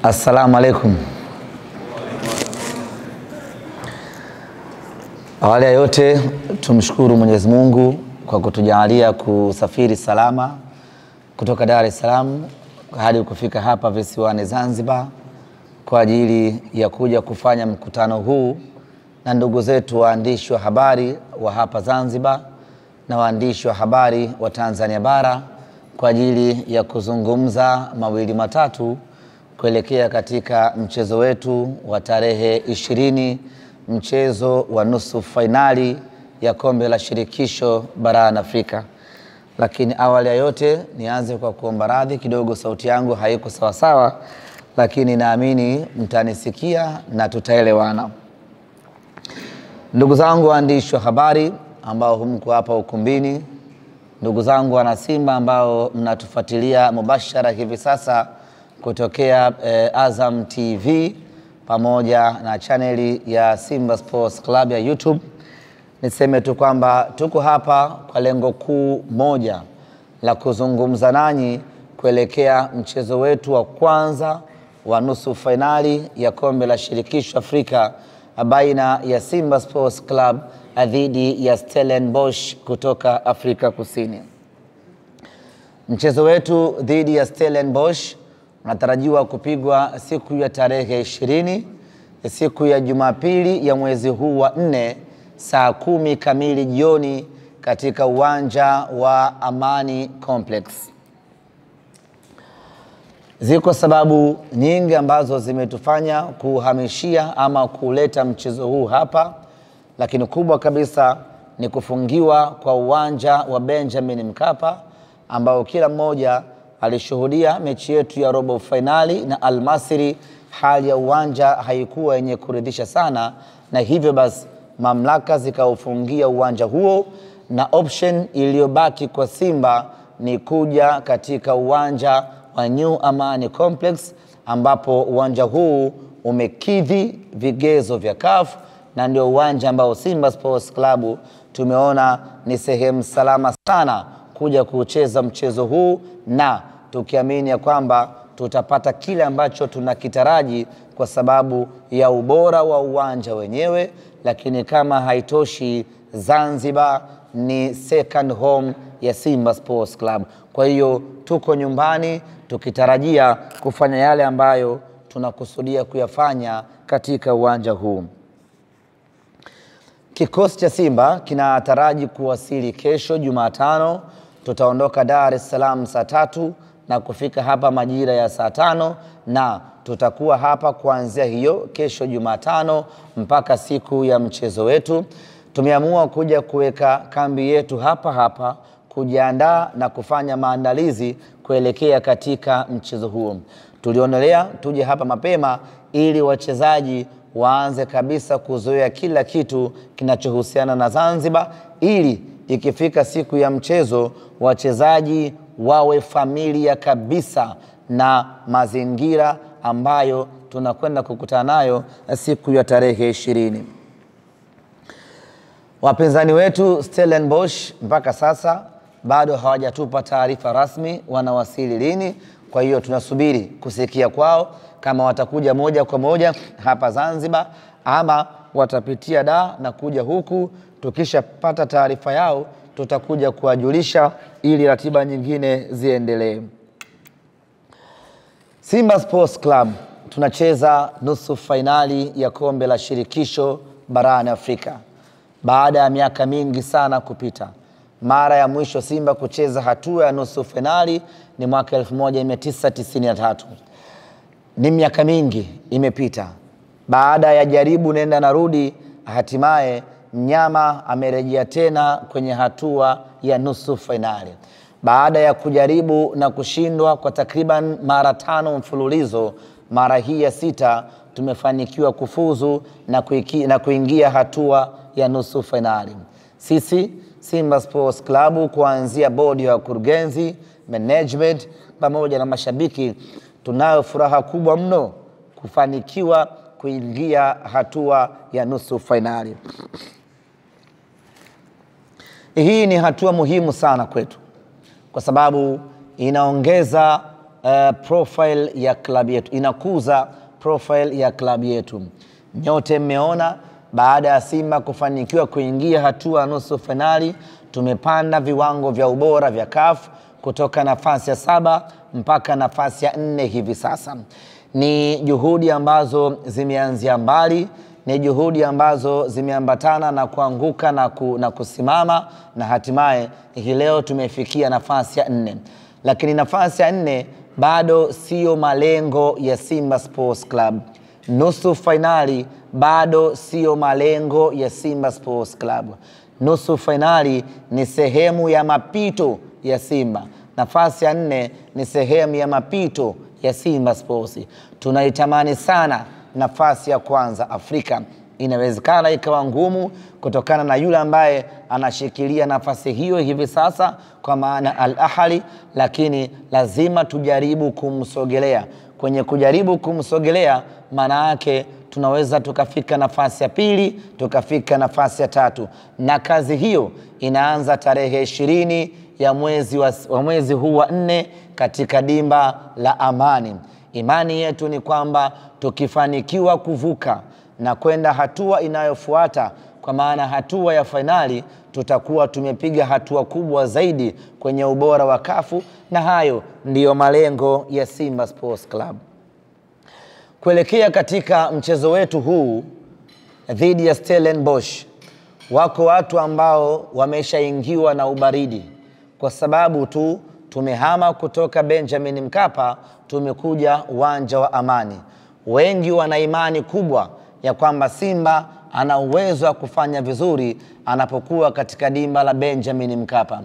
Assalamu alaikum. Awali ya yote tumshukuru Mwenyezi Mungu kwa kutujalia kusafiri salama kutoka Dar es Salaam hadi kufika hapa visiwani Zanzibar kwa ajili ya kuja kufanya mkutano huu na ndugu zetu waandishi wa habari wa hapa Zanzibar na waandishi wa habari wa Tanzania bara kwa ajili ya kuzungumza mawili matatu kuelekea katika mchezo wetu wa tarehe 20, mchezo wa nusu fainali ya kombe la shirikisho barani Afrika. Lakini awali ya yote nianze kwa kuomba radhi kidogo, sauti yangu haiko sawa sawa, lakini naamini mtanisikia na tutaelewana. Ndugu zangu waandishi wa habari ambao mko hapa ukumbini, ndugu zangu wana Simba ambao mnatufuatilia mubashara hivi sasa kutokea Azam TV pamoja na chaneli ya Simba Sports Club ya YouTube, niseme tu kwamba tuko hapa kwa lengo kuu moja la kuzungumza nanyi kuelekea mchezo wetu wa kwanza wa nusu fainali ya kombe la shirikisho Afrika baina ya Simba Sports Club dhidi ya Stellenbosch kutoka Afrika Kusini. Mchezo wetu dhidi ya Stellenbosch unatarajiwa kupigwa siku ya tarehe 20, siku ya Jumapili ya mwezi huu wa 4 saa 10 kamili jioni katika uwanja wa Amani Complex. Ziko sababu nyingi ambazo zimetufanya kuhamishia ama kuleta mchezo huu hapa, lakini kubwa kabisa ni kufungiwa kwa uwanja wa Benjamin Mkapa ambao kila mmoja alishuhudia mechi yetu ya robo finali na Al Masry. Hali ya uwanja haikuwa yenye kuridhisha sana, na hivyo basi mamlaka zikaufungia uwanja huo, na option iliyobaki kwa Simba ni kuja katika uwanja wa New Amani Complex, ambapo uwanja huu umekidhi vigezo vya CAF na ndio uwanja ambao Simba Sports Club tumeona ni sehemu salama sana kuja kucheza mchezo huu, na tukiamini ya kwamba tutapata kile ambacho tunakitaraji kwa sababu ya ubora wa uwanja wenyewe. Lakini kama haitoshi, Zanzibar ni second home ya Simba Sports Club. Kwa hiyo tuko nyumbani tukitarajia kufanya yale ambayo tunakusudia kuyafanya katika uwanja huu. Kikosi cha Simba kinataraji kuwasili kesho Jumatano. Tutaondoka Dar es Salaam saa 3 na kufika hapa majira ya saa 5, na tutakuwa hapa kuanzia hiyo kesho Jumatano mpaka siku ya mchezo wetu. Tumeamua kuja kuweka kambi yetu hapa hapa kujiandaa na kufanya maandalizi kuelekea katika mchezo huo. Tulionelea tuje hapa mapema ili wachezaji waanze kabisa kuzoea kila kitu kinachohusiana na Zanzibar, ili ikifika siku ya mchezo wachezaji wawe familia kabisa na mazingira ambayo tunakwenda kukutana nayo siku ya tarehe 20. Wapinzani wetu Stellenbosch mpaka sasa bado hawajatupa taarifa rasmi wanawasili lini. Kwa hiyo tunasubiri kusikia kwao kama watakuja moja kwa moja hapa Zanzibar ama watapitia Dar na kuja huku. Tukishapata taarifa yao tutakuja kuwajulisha ili ratiba nyingine ziendelee. Simba Sports Club tunacheza nusu fainali ya kombe la shirikisho barani Afrika baada ya miaka mingi sana kupita. Mara ya mwisho Simba kucheza hatua ya nusu fainali ni mwaka 1993. Ni miaka mingi imepita. Baada ya jaribu nenda na rudi, hatimaye mnyama amerejea tena kwenye hatua ya nusu fainali. Baada ya kujaribu na kushindwa kwa takriban mara 5 mfululizo, mara hii ya 6 tumefanikiwa kufuzu na kuingia hatua ya nusu fainali. Sisi Simba Sports Club, kuanzia bodi ya wakurugenzi, management pamoja na mashabiki, tunayo furaha kubwa mno kufanikiwa kuingia hatua ya nusu fainali. Hii ni hatua muhimu sana kwetu kwa sababu inaongeza profile ya klabu yetu, inakuza profile ya klabu yetu. Nyote mmeona baada ya Simba kufanikiwa kuingia hatua ya nusu finali, tumepanda viwango vya ubora vya CAF kutoka nafasi ya 7 mpaka nafasi ya 4 hivi sasa. Ni juhudi ambazo zimeanzia mbali, ni juhudi ambazo zimeambatana na kuanguka na kusimama, na hatimaye hii leo tumefikia nafasi ya 4. Lakini nafasi ya 4 bado sio malengo ya Simba Sports Club. Nusu finali bado sio malengo ya Simba Sports Club. Nusu finali ni sehemu ya mapito ya Simba. Nafasi ya 4 ni sehemu ya mapito ya Simba Sports. Tunaitamani sana nafasi ya kwanza Afrika. Inawezekana ikawa ngumu kutokana na yule ambaye anashikilia nafasi hiyo hivi sasa, kwa maana Al Ahly, lakini lazima tujaribu kumsogelea. Kwenye kujaribu kumsogelea, maana yake tunaweza tukafika nafasi ya 2, tukafika nafasi ya 3, na kazi hiyo inaanza tarehe 20 ya mwezi huu wa 4 katika dimba la Amani. Imani yetu ni kwamba tukifanikiwa kuvuka na kwenda hatua inayofuata, kwa maana hatua ya fainali, tutakuwa tumepiga hatua kubwa zaidi kwenye ubora wa kafu, na hayo ndiyo malengo ya Simba Sports Club. Kuelekea katika mchezo wetu huu dhidi ya Stellenbosch, wako watu ambao wameshaingiwa na ubaridi kwa sababu tu tumehama kutoka Benjamin Mkapa tumekuja uwanja wa Amani. Wengi wana imani kubwa ya kwamba Simba ana uwezo wa kufanya vizuri anapokuwa katika dimba la Benjamin Mkapa.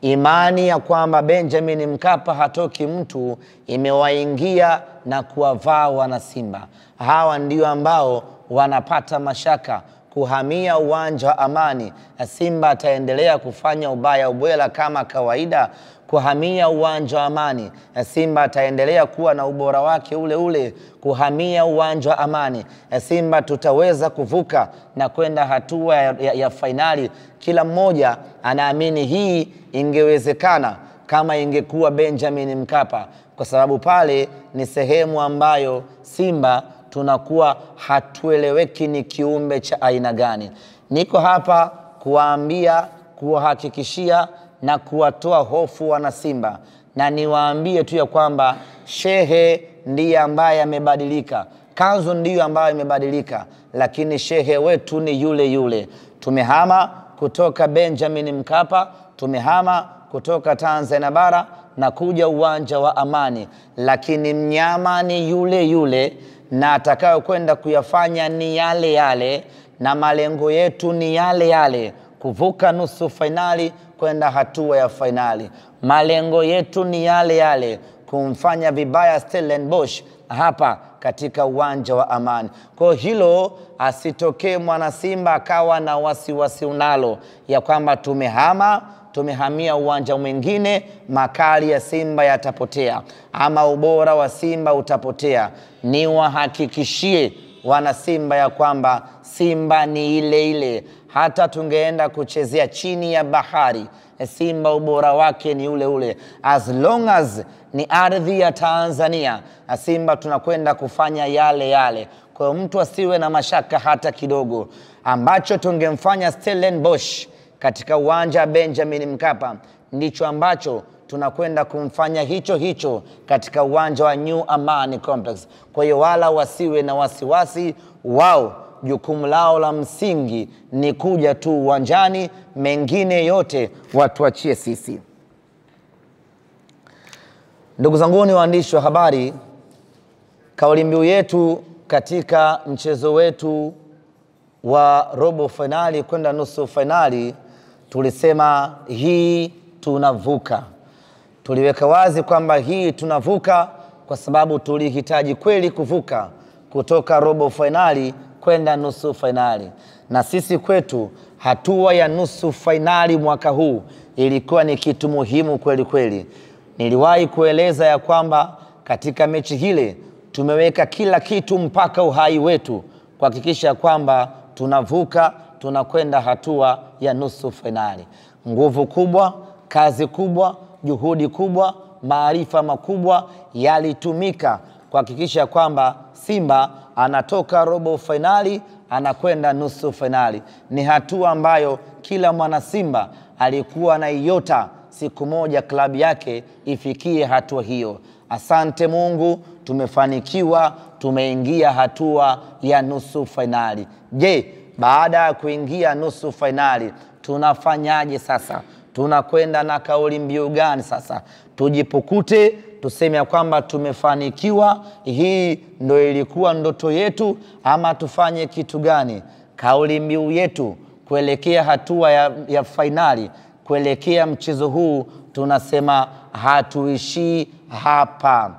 Imani ya kwamba Benjamin Mkapa hatoki mtu imewaingia na kuwavaa wana Simba. Hawa ndio ambao wanapata mashaka kuhamia uwanja wa Amani. Simba ataendelea kufanya ubaya ubwela kama kawaida kuhamia uwanja wa Amani. Simba ataendelea kuwa na ubora wake ule ule kuhamia uwanja wa Amani. Simba tutaweza kuvuka na kwenda hatua ya fainali. Kila mmoja anaamini hii ingewezekana kama ingekuwa Benjamin Mkapa, kwa sababu pale ni sehemu ambayo Simba tunakuwa hatueleweki ni kiumbe cha aina gani. Niko hapa kuwaambia, kuwahakikishia na kuwatoa hofu wana Simba, na niwaambie tu ya kwamba shehe ndiye ambaye amebadilika, kanzu ndiyo ambayo imebadilika, lakini shehe wetu ni yule yule. Tumehama kutoka Benjamin Mkapa, tumehama kutoka Tanzania bara na kuja uwanja wa Amani, lakini mnyama ni yule yule, na atakayo kwenda kuyafanya ni yale yale, na malengo yetu ni yale yale, kuvuka nusu finali kwenda hatua ya finali. Malengo yetu ni yale yale, kumfanya vibaya Stellenbosch hapa katika uwanja wa Amani. Kwa hilo asitokee mwana Simba akawa na wasiwasi unalo ya kwamba tumehamia uwanja mwingine, makali ya Simba yatapotea ama ubora wa Simba utapotea. Ni wahakikishie wana Simba ya kwamba Simba ni ile ile. Hata tungeenda kuchezea chini ya bahari, Simba ubora wake ni ule ule. As long as ni ardhi ya Tanzania, Simba tunakwenda kufanya yale yale. Kwa mtu asiwe na mashaka hata kidogo. Ambacho tungemfanya Stellenbosch katika uwanja wa Benjamin Mkapa ndicho ambacho tunakwenda kumfanya hicho hicho katika uwanja wa New Amani Complex. Kwa hiyo wala wasiwe na wasiwasi, wao jukumu lao la msingi ni kuja tu uwanjani, mengine yote watuachie sisi. Ndugu zangu ni waandishi wa habari, kauli mbiu yetu katika mchezo wetu wa robo finali kwenda nusu finali tulisema hii tunavuka. Tuliweka wazi kwamba hii tunavuka kwa sababu tulihitaji kweli kuvuka kutoka robo finali kwenda nusu finali. Na sisi kwetu hatua ya nusu finali mwaka huu ilikuwa ni kitu muhimu kweli kweli. Niliwahi kueleza ya kwamba katika mechi hile tumeweka kila kitu mpaka uhai wetu kuhakikisha kwamba tunavuka, tunakwenda hatua ya nusu finali. Nguvu kubwa, kazi kubwa, juhudi kubwa, maarifa makubwa yalitumika kuhakikisha kwamba Simba anatoka robo fainali anakwenda nusu fainali. Ni hatua ambayo kila mwana Simba alikuwa na iota siku moja klabu yake ifikie hatua hiyo. Asante Mungu, tumefanikiwa, tumeingia hatua ya nusu fainali. Je, baada ya kuingia nusu fainali tunafanyaje sasa? Tunakwenda na kauli mbiu gani sasa? Tujipukute, tuseme ya kwamba tumefanikiwa, hii ndio ilikuwa ndoto yetu, ama tufanye kitu gani? Kauli mbiu yetu kuelekea hatua ya fainali, kuelekea mchezo huu, tunasema hatuishii hapa.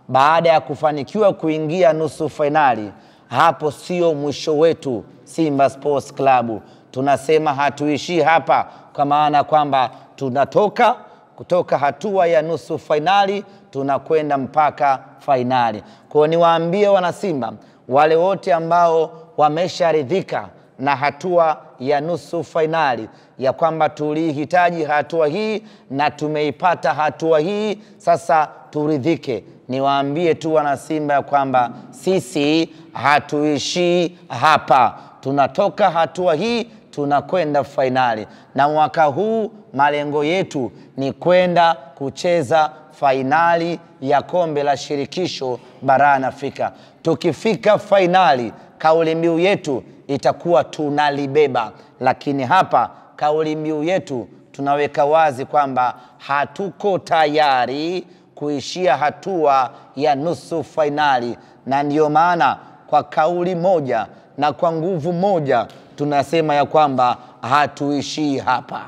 Baada ya kufanikiwa kuingia nusu fainali, hapo sio mwisho wetu Simba Sports Club. Tunasema hatuishii hapa, kwa maana kwamba tunatoka kutoka hatua ya nusu fainali tunakwenda mpaka fainali. Kwa niwaambie wana Simba wale wote ambao wamesharidhika na hatua ya nusu fainali ya kwamba tulihitaji hatua hii na tumeipata hatua hii, sasa turidhike. Niwaambie tu wana Simba ya kwamba sisi hatuishii hapa, tunatoka hatua hii tunakwenda fainali, na mwaka huu malengo yetu ni kwenda kucheza fainali ya kombe la shirikisho barani Afrika. Tukifika fainali, kauli mbiu yetu itakuwa tunalibeba, lakini hapa kauli mbiu yetu tunaweka wazi kwamba hatuko tayari kuishia hatua ya nusu fainali, na ndiyo maana kwa kauli moja na kwa nguvu moja tunasema ya kwamba hatuishii hapa.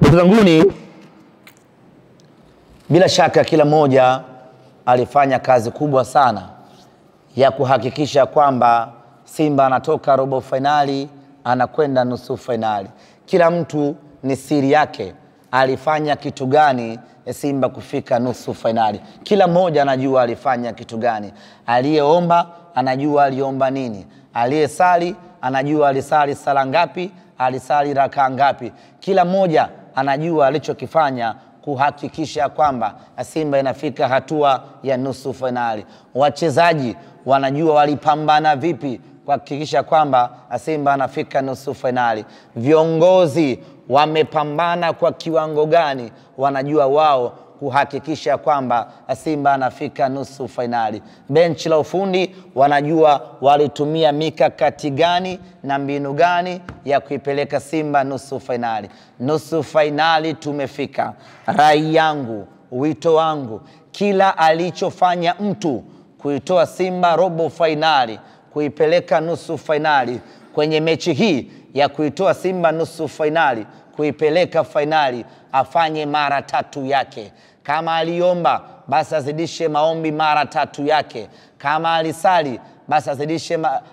Ndugu zanguni, bila shaka kila mmoja alifanya kazi kubwa sana ya kuhakikisha kwamba Simba anatoka robo fainali anakwenda nusu fainali. Kila mtu ni siri yake, alifanya kitu gani Simba kufika nusu fainali. Kila mmoja anajua alifanya kitu gani. Aliyeomba anajua aliomba nini, aliyesali anajua alisali sala ngapi, alisali raka ngapi. Kila mmoja anajua alichokifanya kuhakikisha kwamba Simba inafika hatua ya nusu fainali. Wachezaji wanajua walipambana vipi kuhakikisha kwamba Simba anafika nusu fainali. Viongozi wamepambana kwa kiwango gani, wanajua wao kuhakikisha kwamba Simba anafika nusu fainali. Benchi la ufundi wanajua walitumia mikakati gani na mbinu gani ya kuipeleka Simba nusu fainali. Nusu fainali tumefika. Rai yangu, wito wangu, kila alichofanya mtu kuitoa Simba robo fainali, kuipeleka nusu fainali, kwenye mechi hii ya kuitoa Simba nusu fainali, kuipeleka fainali, afanye mara tatu yake. Kama aliomba, basi azidishe maombi mara tatu yake. Kama alisali, basi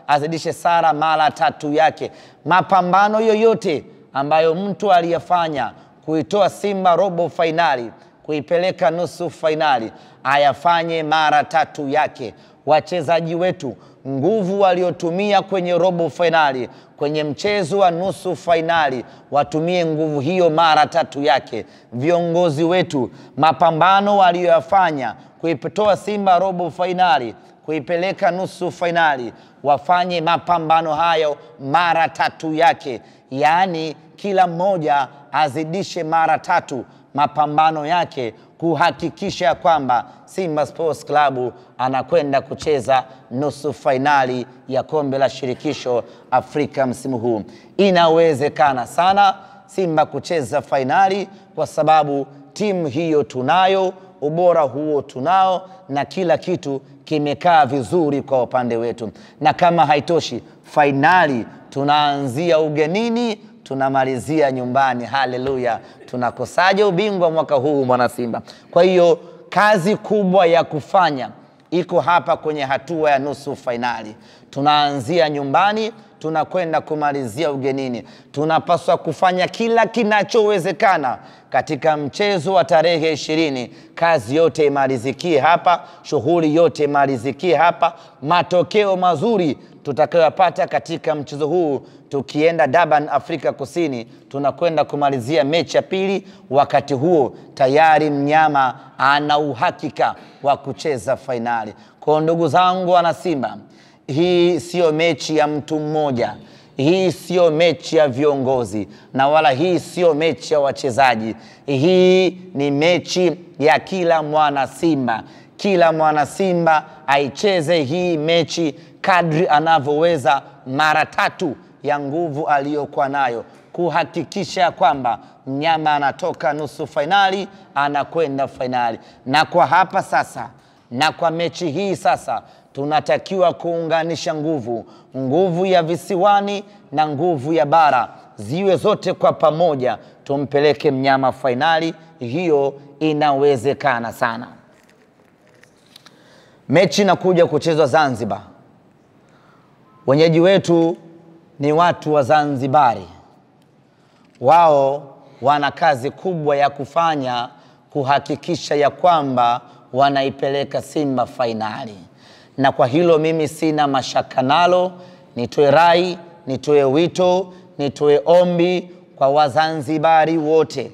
azidishe sala mara tatu yake. Mapambano yoyote ambayo mtu aliyafanya kuitoa Simba robo fainali, kuipeleka nusu fainali, ayafanye mara tatu yake. Wachezaji wetu, nguvu waliotumia kwenye robo fainali, kwenye mchezo wa nusu fainali, watumie nguvu hiyo mara tatu yake. Viongozi wetu, mapambano walioyafanya kuitoa Simba robo fainali, kuipeleka nusu fainali, wafanye mapambano hayo mara tatu yake. Yaani kila mmoja azidishe mara tatu mapambano yake kuhakikisha kwamba Simba Sports Club anakwenda kucheza nusu fainali ya kombe la shirikisho Afrika msimu huu. Inawezekana sana Simba kucheza fainali kwa sababu timu hiyo tunayo, ubora huo tunao, na kila kitu kimekaa vizuri kwa upande wetu. Na kama haitoshi, fainali tunaanzia ugenini, tunamalizia nyumbani. Haleluya! Tunakosaje ubingwa mwaka huu mwana Simba? Kwa hiyo kazi kubwa ya kufanya iko hapa kwenye hatua ya nusu fainali. Tunaanzia nyumbani, tunakwenda kumalizia ugenini. Tunapaswa kufanya kila kinachowezekana katika mchezo wa tarehe 20. Kazi yote imalizikie hapa, shughuli yote imalizikie hapa. Matokeo mazuri tutakayopata katika mchezo huu, tukienda Durban, Afrika Kusini, tunakwenda kumalizia mechi ya pili. Wakati huo tayari mnyama ana uhakika wa kucheza fainali. Kwa ndugu zangu wana Simba, hii sio mechi ya mtu mmoja. Hii sio mechi ya viongozi, na wala hii sio mechi ya wachezaji. Hii ni mechi ya kila mwana Simba. Kila mwana Simba aicheze hii mechi kadri anavyoweza, mara 3 ya nguvu aliyokuwa nayo, kuhakikisha kwamba mnyama anatoka nusu fainali, anakwenda fainali. Na kwa hapa sasa, na kwa mechi hii sasa, tunatakiwa kuunganisha nguvu ya visiwani na nguvu ya bara, ziwe zote kwa pamoja, tumpeleke mnyama fainali. Hiyo inawezekana sana. Mechi inakuja kuchezwa Zanzibar. Wenyeji wetu ni watu wa Zanzibari. Wao wana kazi kubwa ya kufanya, kuhakikisha ya kwamba wanaipeleka Simba fainali. Na kwa hilo mimi sina mashaka nalo. Nitoe rai, nitoe wito, nitoe ombi kwa Wazanzibari wote,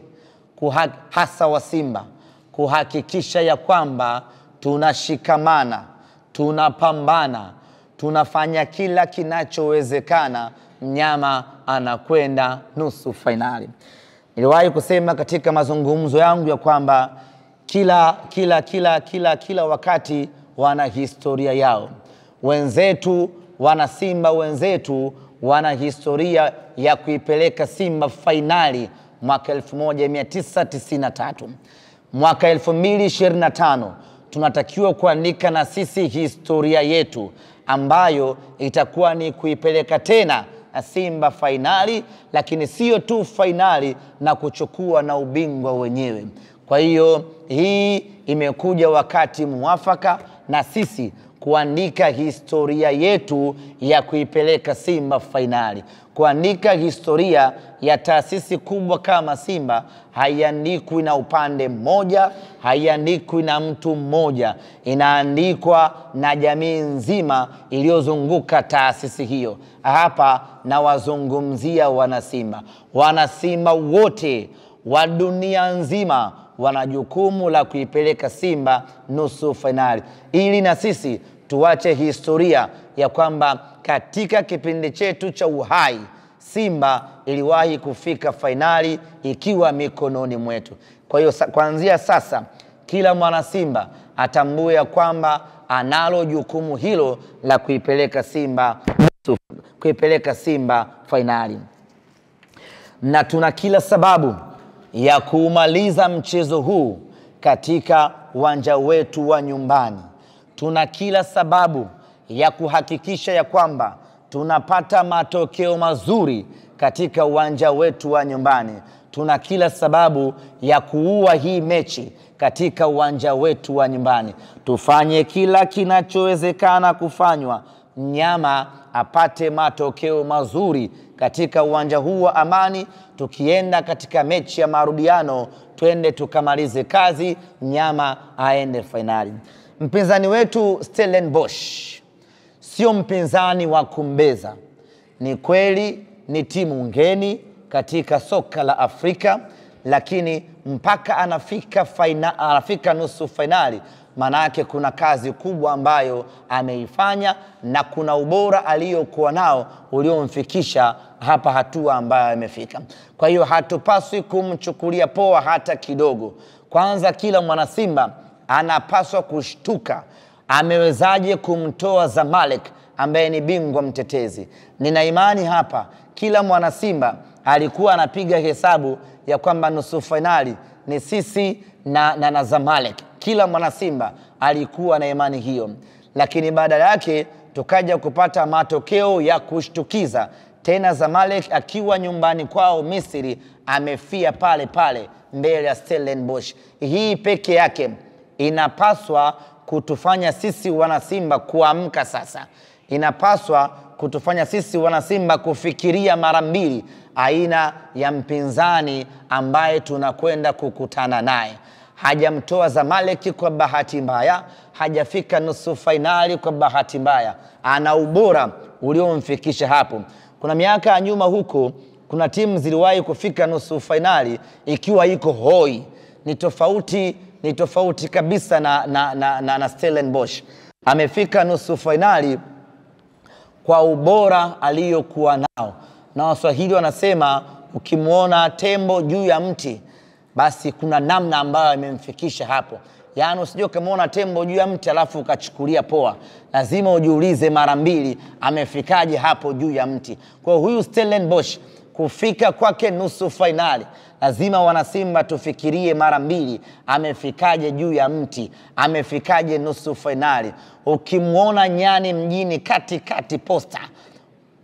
hasa wa Simba, kuhakikisha ya kwamba tunashikamana, tunapambana, tunafanya kila kinachowezekana, mnyama anakwenda nusu fainali. Niliwahi kusema katika mazungumzo yangu ya kwamba kila wakati wana historia yao. Wenzetu wana Simba, wenzetu wana historia ya kuipeleka Simba fainali mwaka 1993. Mwaka 2025 tunatakiwa kuandika na sisi historia yetu, ambayo itakuwa ni kuipeleka tena Simba fainali, lakini sio tu fainali, na kuchukua na ubingwa wenyewe. Kwa hiyo hii imekuja wakati muafaka na sisi kuandika historia yetu ya kuipeleka Simba fainali. Kuandika historia ya taasisi kubwa kama Simba haiandikwi na upande mmoja, haiandikwi na mtu mmoja, inaandikwa na jamii nzima iliyozunguka taasisi hiyo. Hapa na wazungumzia wanasimba. Wanasimba wote wa dunia nzima wana jukumu la kuipeleka Simba nusu fainali, ili na sisi tuache historia ya kwamba katika kipindi chetu cha uhai Simba iliwahi kufika fainali ikiwa mikononi mwetu. Kwa hiyo kuanzia sasa kila mwana Simba atambue ya kwamba analo jukumu hilo la kuipeleka Simba fainali. Na tuna kila sababu ya kuumaliza mchezo huu katika uwanja wetu wa nyumbani. Tuna kila sababu ya kuhakikisha ya kwamba tunapata matokeo mazuri katika uwanja wetu wa nyumbani. Tuna kila sababu ya kuua hii mechi katika uwanja wetu wa nyumbani. Tufanye kila kinachowezekana kufanywa, mnyama apate matokeo mazuri katika uwanja huu wa Amani. Tukienda katika mechi ya marudiano, twende tukamalize kazi, mnyama aende fainali. Mpinzani wetu Stellenbosch sio mpinzani wa kumbeza. Ni kweli ni timu ngeni katika soka la Afrika, lakini mpaka anafika nusu fainali, manake kuna kazi kubwa ambayo ameifanya na kuna ubora aliyokuwa nao uliomfikisha hapa hatua ambayo amefika. Kwa hiyo hatupaswi kumchukulia poa hata kidogo. Kwanza kila mwana Simba anapaswa kushtuka, amewezaje kumtoa Zamalek ambaye ni bingwa mtetezi. Nina imani hapa kila mwana Simba alikuwa anapiga hesabu ya kwamba nusu fainali ni sisi na Zamalek. Kila mwana Simba alikuwa na imani hiyo, lakini baada yake tukaja kupata matokeo ya kushtukiza. Tena Zamalek akiwa nyumbani kwao Misri amefia pale pale mbele ya Stellenbosch. Hii peke yake inapaswa kutufanya sisi wana Simba kuamka sasa. inapaswa kutufanya sisi wanasimba kufikiria mara mbili aina ya mpinzani ambaye tunakwenda kukutana naye. Hajamtoa Zamalek kwa bahati mbaya, hajafika nusu fainali kwa bahati mbaya. Ana ubora uliomfikisha hapo. Kuna miaka ya nyuma huko, kuna timu ziliwahi kufika nusu fainali ikiwa iko hoi. Ni tofauti kabisa na Stellenbosch. Amefika nusu fainali kwa ubora aliyokuwa nao. Na Waswahili wanasema ukimuona tembo juu ya mti, basi kuna namna ambayo imemfikisha hapo. Yaani usije kumuona tembo juu ya mti alafu ukachukulia poa. Lazima ujiulize mara mbili amefikaje hapo juu ya mti. Kwa huyu Stellenbosch kufika kwake nusu fainali, lazima wanasimba tufikirie mara mbili amefikaje juu ya mti, amefikaje nusu fainali. Ukimuona nyani mjini katikati posta,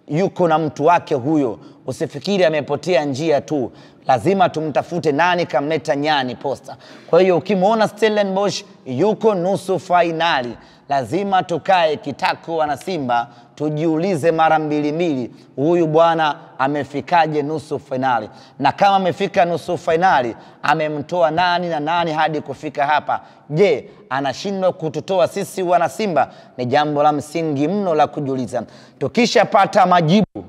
yuko na mtu wake huyo. Usifikiri amepotea njia tu, lazima tumtafute nani kamleta nyani posta. Kwa hiyo ukimuona Stellenbosch yuko nusu fainali, lazima tukae kitako wanasimba tujiulize mara mbili, huyu bwana amefikaje nusu fainali. Na kama amefika nusu fainali, amemtoa nani na nani hadi kufika hapa? Je, anashindwa kututoa sisi wanasimba? Ni jambo la msingi mno la kujiuliza. Tukishapata majibu,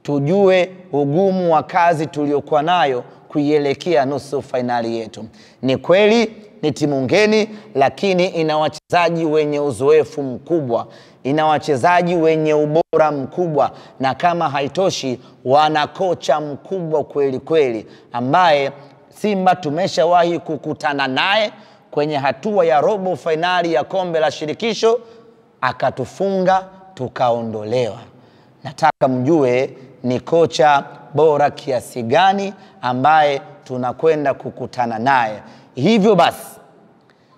tujue ugumu wa kazi tuliokuwa nayo kuielekea nusu fainali yetu. Ni kweli ni timu ngeni, lakini ina wachezaji wenye uzoefu mkubwa, ina wachezaji wenye ubora mkubwa, na kama haitoshi, wana kocha mkubwa kweli kweli, ambaye Simba tumeshawahi kukutana naye kwenye hatua ya robo fainali ya kombe la shirikisho, akatufunga tukaondolewa. Nataka mjue ni kocha bora kiasi gani ambaye tunakwenda kukutana naye. Hivyo basi,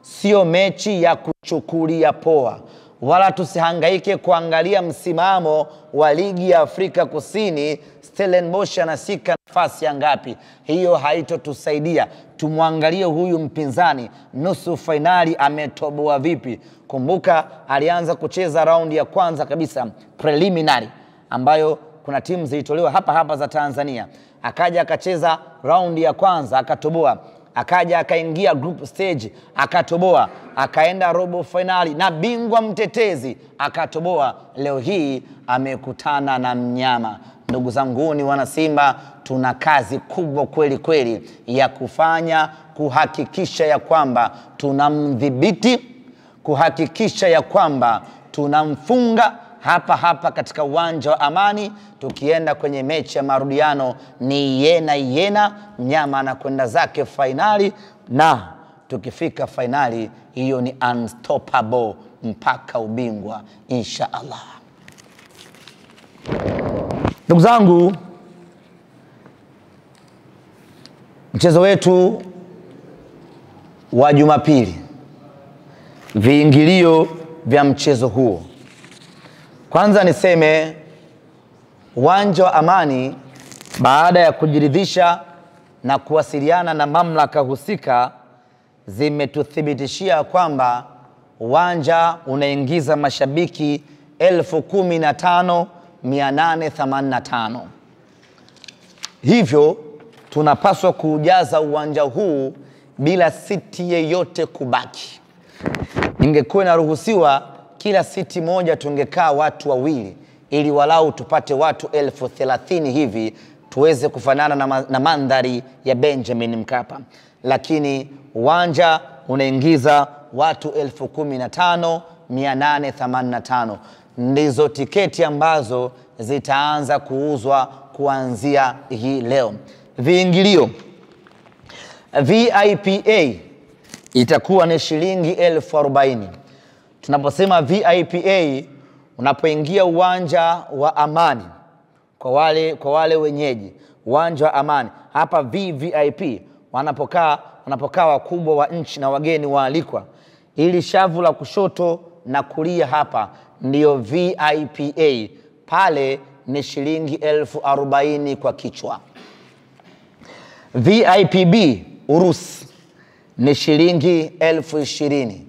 sio mechi ya kuchukulia poa, wala tusihangaike kuangalia msimamo wa ligi ya Afrika Kusini, Stellenbosch anashika nafasi ya ngapi. Hiyo haitotusaidia. Tumwangalie huyu mpinzani nusu fainali ametoboa vipi. Kumbuka alianza kucheza raundi ya kwanza kabisa, preliminary, ambayo kuna timu zilitolewa hapa za Tanzania. Akaja akacheza raundi ya kwanza akatoboa, akaja akaingia group stage akatoboa, akaenda robo finali na bingwa mtetezi akatoboa. Leo hii amekutana na mnyama. Ndugu zangu ni wana Simba, tuna kazi kubwa kweli kweli ya kufanya, kuhakikisha ya kwamba tunamdhibiti, kuhakikisha ya kwamba tunamfunga hapa katika uwanja wa Amani. Tukienda kwenye mechi ya marudiano ni yena mnyama anakwenda zake fainali, na tukifika fainali hiyo ni unstoppable mpaka ubingwa insha Allah. Ndugu zangu, mchezo wetu wa Jumapili, viingilio vya mchezo huo. Kwanza niseme uwanja wa Amani, baada ya kujiridhisha na kuwasiliana na mamlaka husika, zimetuthibitishia kwamba uwanja unaingiza mashabiki 15,885. Hivyo tunapaswa kuujaza uwanja huu bila siti yeyote kubaki. Ingekuwa inaruhusiwa kila siti moja tungekaa watu wawili, ili walau tupate watu 30,000 hivi tuweze kufanana na mandhari ya Benjamin Mkapa. Lakini uwanja unaingiza watu 15,885. Ndizo tiketi ambazo zitaanza kuuzwa kuanzia hii leo. Viingilio VIPA itakuwa ni shilingi 40,000. Tunaposema VIPA, unapoingia uwanja wa Amani, kwa wale wenyeji uwanja wa Amani, hapa VVIP wanapokaa wakubwa wa nchi na wageni waalikwa, ili shavu la kushoto na kulia hapa ndio VIPA. Pale ni shilingi 40,000 kwa kichwa. VIPB Urusi ni shilingi 20,000.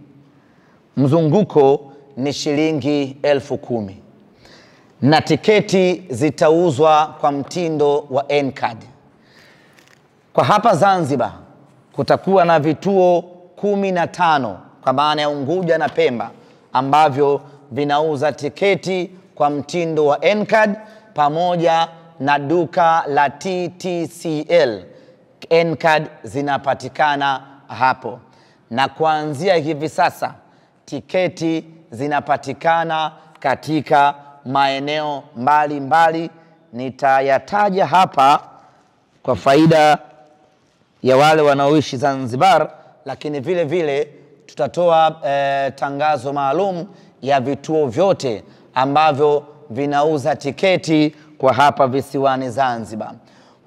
Mzunguko ni shilingi 10,000. na tiketi zitauzwa kwa mtindo wa N-card. Kwa hapa Zanzibar kutakuwa na vituo 15 kwa maana ya Unguja na Pemba ambavyo vinauza tiketi kwa mtindo wa N-card pamoja na duka la TTCL. N-card zinapatikana hapo, na kuanzia hivi sasa tiketi zinapatikana katika maeneo mbalimbali. Nitayataja hapa kwa faida ya wale wanaoishi Zanzibar, lakini vile vile tutatoa tangazo maalum ya vituo vyote ambavyo vinauza tiketi kwa hapa visiwani Zanzibar.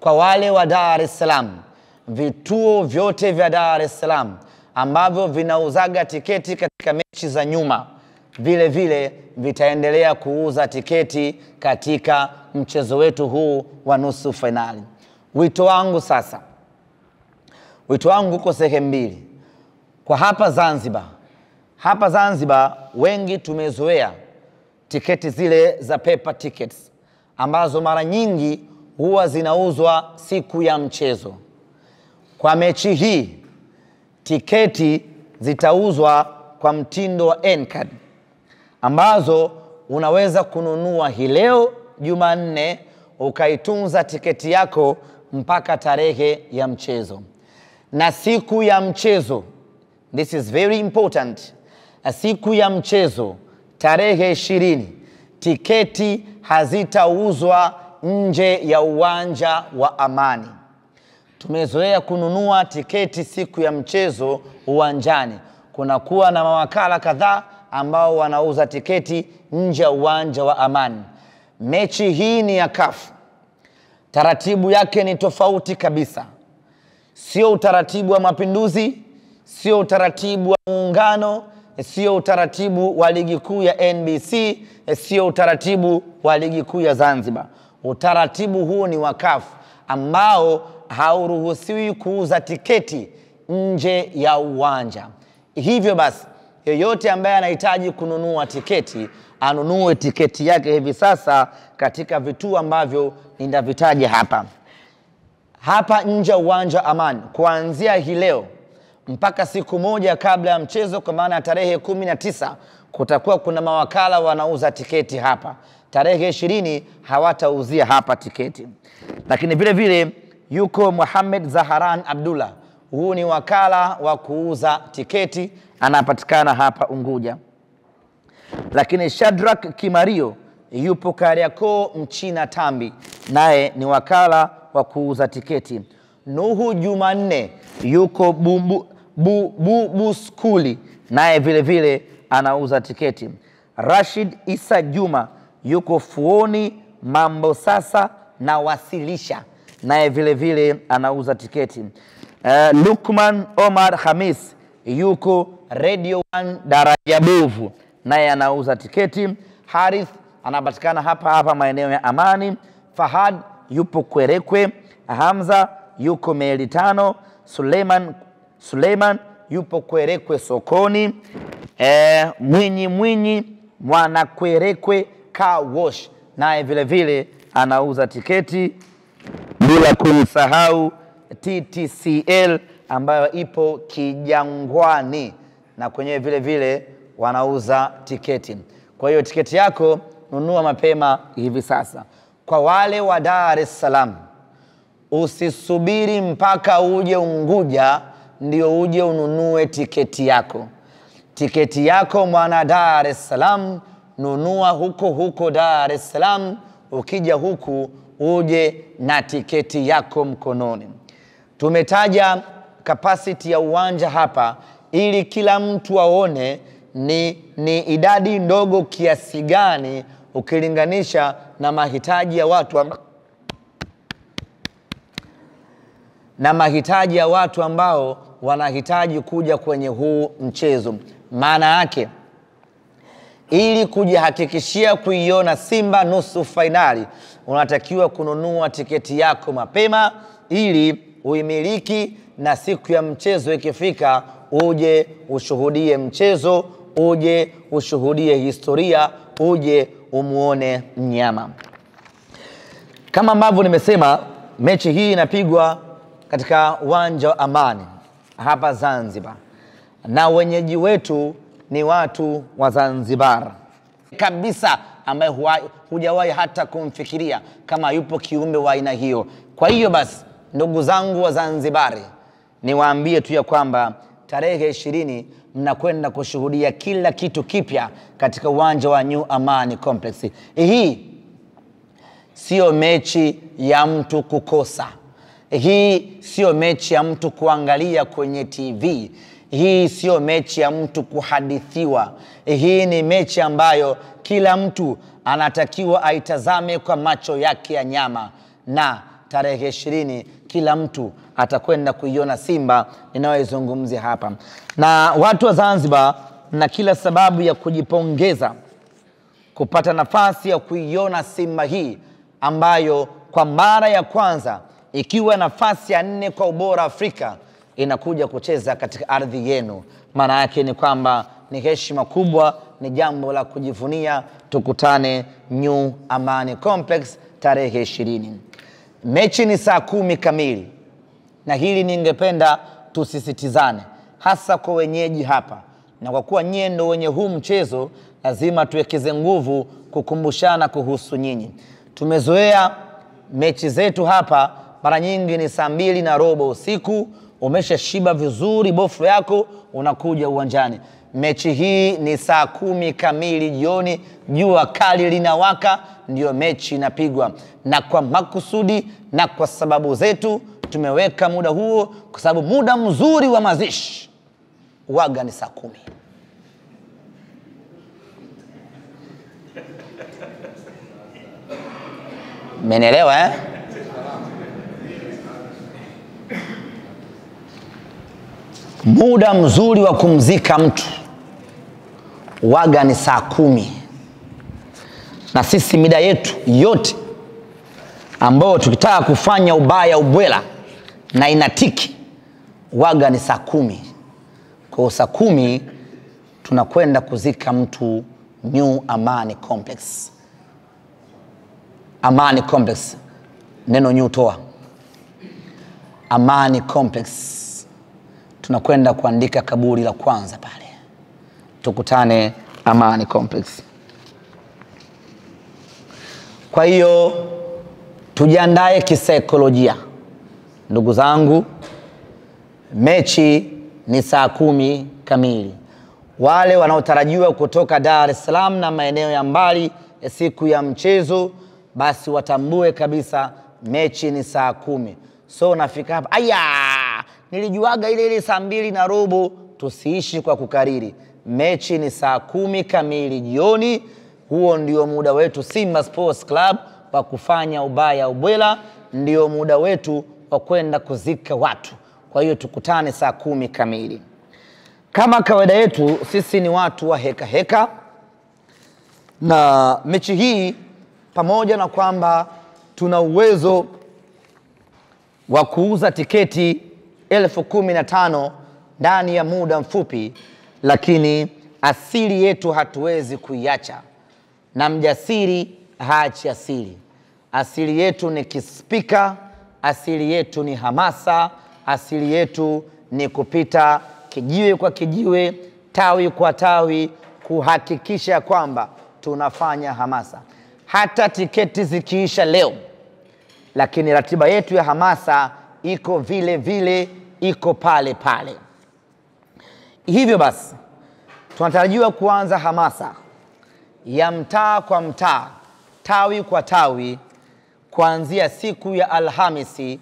Kwa wale wa Dar es Salaam, vituo vyote vya Dar es Salaam ambavyo vinauzaga tiketi katika mechi za nyuma vile vile vitaendelea kuuza tiketi katika mchezo wetu huu wa nusu finali. Wito wangu sasa, wito wangu uko sehemu mbili. Kwa hapa Zanzibar wengi tumezoea tiketi zile za paper tickets ambazo mara nyingi huwa zinauzwa siku ya mchezo. Kwa mechi hii tiketi zitauzwa kwa mtindo wa N-card ambazo unaweza kununua hii leo Jumanne ukaitunza tiketi yako mpaka tarehe ya mchezo. Na siku ya mchezo, this is very important, siku ya mchezo tarehe 20 tiketi hazitauzwa nje ya uwanja wa Amani. Tumezoea kununua tiketi siku ya mchezo uwanjani. Kunakuwa na mawakala kadhaa ambao wanauza tiketi nje ya uwanja wa Amani. Mechi hii ni ya CAF. Taratibu yake ni tofauti kabisa. Sio utaratibu wa Mapinduzi, sio utaratibu wa Muungano, sio utaratibu wa ligi kuu ya NBC, sio utaratibu wa ligi kuu ya Zanzibar. Utaratibu huu ni wa CAF ambao hauruhusiwi kuuza tiketi nje ya uwanja. Hivyo basi, yeyote ambaye anahitaji kununua tiketi, anunue tiketi yake hivi sasa katika vituo ambavyo ninavitaja hapa. Hapa nje ya uwanja Amani, kuanzia hii leo mpaka siku moja kabla ya mchezo, kwa maana tarehe 19 kutakuwa kuna mawakala wanauza tiketi hapa. Tarehe 20 hawatauzia hapa tiketi. Lakini vile vile yuko Muhammad Zaharan Abdullah. Huu ni wakala wa kuuza tiketi, anapatikana hapa Unguja. Lakini Shadrack Kimario yupo Kariakoo Mchina Tambi, naye ni wakala wa kuuza tiketi. Nuhu Jumanne yuko Bubu Skuli, naye vile vile anauza tiketi. Rashid Isa Juma yuko Fuoni Mambo Sasa na Wasilisha, naye vile vile anauza tiketi. Lukman Omar Hamis yuko Radio 1 Daraja Bovu, naye anauza tiketi. Harith anapatikana hapa maeneo ya Amani. Fahad yupo Kwerekwe. Hamza yuko Meli Tano. Suleiman yupo Kwerekwe Sokoni. Mwinyi Mwana Kwerekwe Car Wash, naye vile vile anauza tiketi. Bila kumsahau TTCL ambayo ipo Kijangwani, na kwenye vile vile wanauza tiketi. Kwa hiyo tiketi yako nunua mapema hivi sasa. Kwa wale wa Dar es Salaam, usisubiri mpaka uje Unguja ndio uje ununue tiketi yako. Tiketi yako mwana Dar es Salaam, nunua huko Dar es Salaam. Ukija huku uje na tiketi yako mkononi. Tumetaja capacity ya uwanja hapa ili kila mtu aone ni idadi ndogo kiasi gani ukilinganisha na mahitaji ya watu ambao wanahitaji kuja kwenye huu mchezo. Maana yake, ili kujihakikishia kuiona Simba nusu finali, unatakiwa kununua tiketi yako mapema ili uimiliki, na siku ya mchezo ikifika uje ushuhudie mchezo, uje ushuhudie historia, uje umuone mnyama. Kama ambavyo nimesema, mechi hii inapigwa katika uwanja wa Amani hapa Zanzibar, na wenyeji wetu ni watu wa Zanzibar kabisa, ambaye hujawahi hata kumfikiria kama yupo kiumbe wa aina hiyo. Kwa hiyo basi, ndugu zangu wa Zanzibari, niwaambie tu ya kwamba tarehe 20 mnakwenda kushuhudia kila kitu kipya katika uwanja wa New Amani Complex. Hii sio mechi ya mtu kukosa. Hii sio mechi ya mtu kuangalia kwenye TV. Hii sio mechi ya mtu kuhadithiwa. Hii ni mechi ambayo kila mtu anatakiwa aitazame kwa macho yake ya nyama, na tarehe 20 kila mtu atakwenda kuiona Simba ninayoizungumzia hapa. Na watu wa Zanzibar na kila sababu ya kujipongeza kupata nafasi ya kuiona Simba hii ambayo kwa mara ya kwanza, ikiwa nafasi ya 4 kwa ubora Afrika, inakuja kucheza katika ardhi yenu. Maana yake ni kwamba ni heshima kubwa, ni jambo la kujivunia. Tukutane New Amani Complex tarehe 20. Mechi ni saa 10 kamili, na hili ningependa tusisitizane hasa kwa wenyeji hapa, na kwa kuwa nyie ndio wenye huu mchezo, lazima tuwekeze nguvu kukumbushana kuhusu nyinyi. Tumezoea mechi zetu hapa mara nyingi ni saa 2:15 usiku, umeshashiba vizuri bofu yako, unakuja uwanjani. Mechi hii ni saa 10 kamili jioni, jua kali linawaka, ndio mechi inapigwa. Na kwa makusudi na kwa sababu zetu tumeweka muda huo, kwa sababu muda mzuri wa mazishi waga ni saa 10. Menelewa eh? Muda mzuri wa kumzika mtu waga ni saa 10. Na sisi mida yetu yote ambao tukitaka kufanya ubaya ubwela na inatiki waga ni saa 10. Kwa saa 10 tunakwenda kuzika mtu New Amani Complex. Amani Complex, neno new toa. Amani Complex, tunakwenda kuandika kaburi la kwanza pale. Tukutane Amani Complex. Kwa hiyo tujiandae kisaikolojia, ndugu zangu. Mechi ni saa 10 kamili. Wale wanaotarajiwa kutoka Dar es Salaam na maeneo ya mbali ya siku ya mchezo, basi watambue kabisa mechi ni saa 10. So nafika hapa, aya, nilijuaga ile saa 2:15. Tusiishi kwa kukariri. Mechi ni saa 10 kamili jioni. Huo ndio muda wetu Simba Sports Club wa kufanya ubaya ubwela, ndio muda wetu wa kwenda kuzika watu. Kwa hiyo tukutane saa 10 kamili. Kama kawaida yetu, sisi ni watu wa heka heka, na mechi hii pamoja na kwamba tuna uwezo wa kuuza tiketi 15,000 ndani ya muda mfupi, lakini asili yetu hatuwezi kuiacha, na mjasiri haachi asili. Asili yetu ni kispika, asili yetu ni hamasa, asili yetu ni kupita kijiwe kwa kijiwe, tawi kwa tawi, kuhakikisha kwamba tunafanya hamasa. Hata tiketi zikiisha leo, lakini ratiba yetu ya hamasa iko vile vile, iko pale pale. Hivyo basi, tunatarajiwa kuanza hamasa ya mtaa kwa mtaa, tawi kwa tawi, kuanzia siku ya Alhamisi.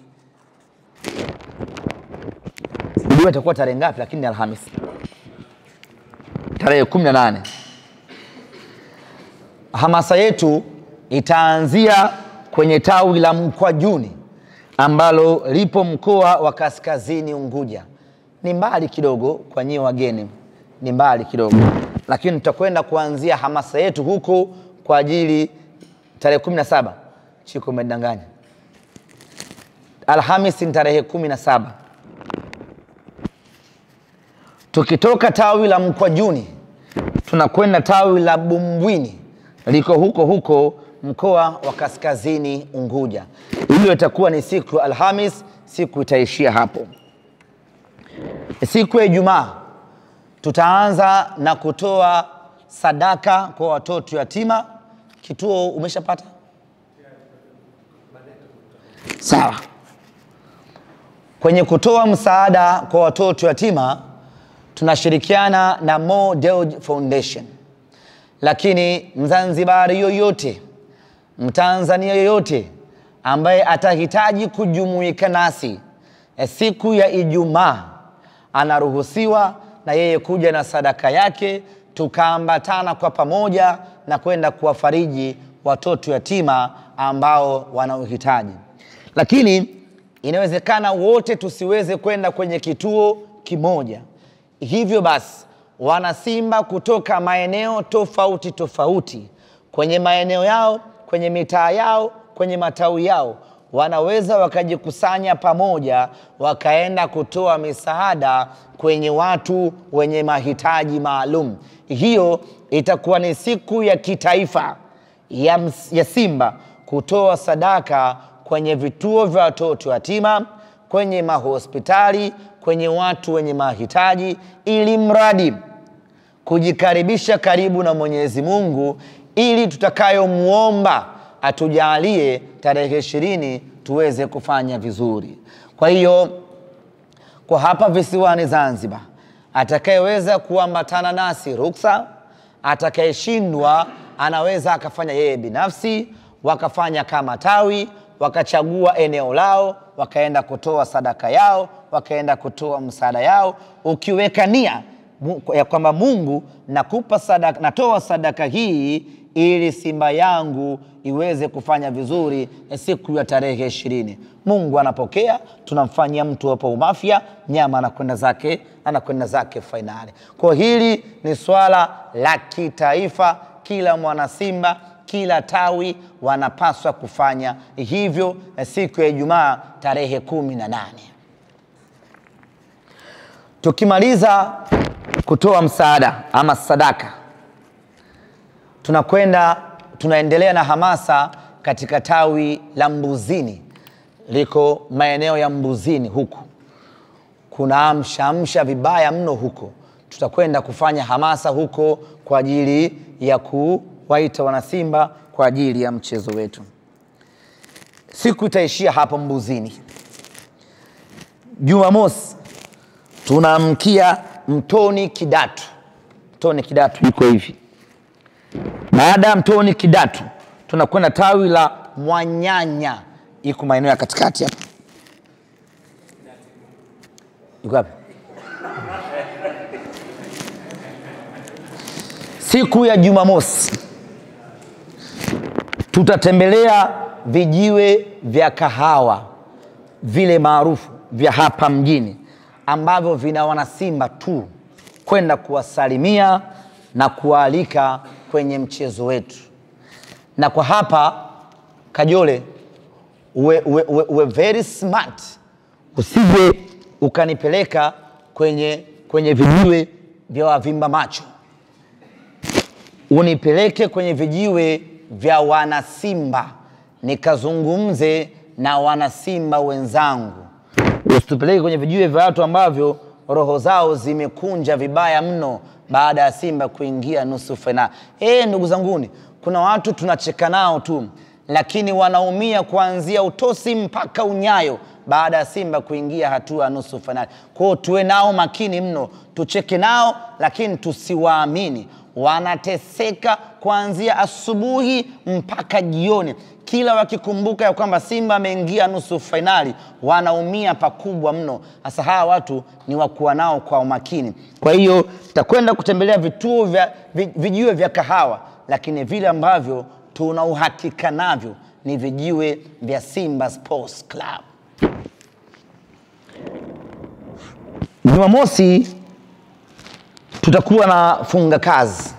Sijui itakuwa tarehe ngapi, lakini ni Alhamisi tarehe 18. Hamasa yetu itaanzia kwenye tawi la Mkwajuni ambalo lipo mkoa wa Kaskazini Unguja. Ni mbali kidogo kwa nyie wageni, ni mbali kidogo, lakini tutakwenda kuanzia hamasa yetu huko kwa ajili tarehe 17. Chiko umedanganya. Alhamisi ni tarehe 17. Tukitoka tawi la Mkwajuni tunakwenda tawi la Bumbwini liko huko huko mkoa wa Kaskazini Unguja. Hiyo itakuwa ni siku ya Alhamis, siku itaishia hapo. Siku ya Ijumaa tutaanza na kutoa sadaka kwa watoto yatima. Kituo umeshapata? Sawa. Kwenye kutoa msaada kwa watoto yatima tunashirikiana na Mo Dewji Foundation. Lakini Mzanzibari yoyote, Mtanzania yoyote ambaye atahitaji kujumuika nasi siku ya Ijumaa anaruhusiwa na yeye kuja na sadaka yake, tukaambatana kwa pamoja na kwenda kuwafariji watoto yatima ambao wana uhitaji. Lakini inawezekana wote tusiweze kwenda kwenye kituo kimoja. Hivyo basi wanasimba kutoka maeneo tofauti tofauti, kwenye maeneo yao, kwenye mitaa yao, kwenye matawi yao, wanaweza wakajikusanya pamoja wakaenda kutoa misaada kwenye watu wenye mahitaji maalum. Hiyo itakuwa ni siku ya kitaifa ya Simba kutoa sadaka kwenye vituo vya watoto yatima, kwenye mahospitali, kwenye watu wenye mahitaji, ili mradi kujikaribisha karibu na Mwenyezi Mungu, ili tutakayomuomba atujalie tarehe 20 tuweze kufanya vizuri. Kwa hiyo kwa hapa visiwani Zanzibar, atakayeweza kuambatana nasi ruksa, atakayeshindwa anaweza akafanya yeye binafsi, wakafanya kama tawi, wakachagua eneo lao, wakaenda kutoa sadaka yao, wakaenda kutoa msaada yao, ukiweka nia ya kwamba Mungu, nakupa sadaka, natoa sadaka hii ili Simba yangu iweze kufanya vizuri siku ya tarehe 20. Mungu anapokea, tunamfanyia mtu hapo umafia, nyama anakwenda zake finali. Kwa hili ni swala la kitaifa, kila mwana Simba, kila tawi wanapaswa kufanya hivyo siku ya Ijumaa tarehe 18. Tukimaliza kutoa msaada ama sadaka, tunaendelea na hamasa katika tawi la Mbuzini. Liko maeneo ya Mbuzini huku, kuna amsha vibaya mno huko. Tutakwenda kufanya hamasa huko kwa ajili ya kuwaita wanasimba kwa ajili ya mchezo wetu. Siku itaishia hapo Mbuzini. Jumamosi tunaamkia Mtoni Kidatu. Mtoni Kidatu iko hivi. Baada ya Mtoni Kidatu tunakwenda tawi la Mwanyanya, iko maeneo ya katikati hapa. Iko wapi? Siku ya Jumamosi tutatembelea vijiwe vya kahawa vile maarufu vya hapa mjini, ambavyo vina wanasimba tu, kwenda kuwasalimia na kualika kwenye mchezo wetu. Na kwa hapa Kajole, uwe very smart, usije ukanipeleka kwenye vijiwe vya wavimba macho, unipeleke kwenye vijiwe vya wanasimba nikazungumze na wanasimba wenzangu. Usitupeleke kwenye vijiwe vya watu ambavyo roho zao zimekunja vibaya mno baada ya Simba kuingia nusu fainali. Ndugu zanguni, kuna watu tunacheka nao tu, lakini wanaumia kuanzia utosi mpaka unyayo baada ya Simba kuingia hatua ya nusu fainali. Kwa hiyo tuwe nao makini mno, tucheke nao lakini tusiwaamini. Wanateseka kuanzia asubuhi mpaka jioni. Kila wakikumbuka ya kwamba Simba ameingia nusu fainali, wanaumia pakubwa mno. Hasa hawa watu ni wakuwa nao kwa umakini. Kwa hiyo tutakwenda kutembelea vijiwe vya kahawa, lakini vile ambavyo tuna uhakika navyo ni vijiwe vya Simba Sports Club. Jumamosi tutakuwa na funga kazi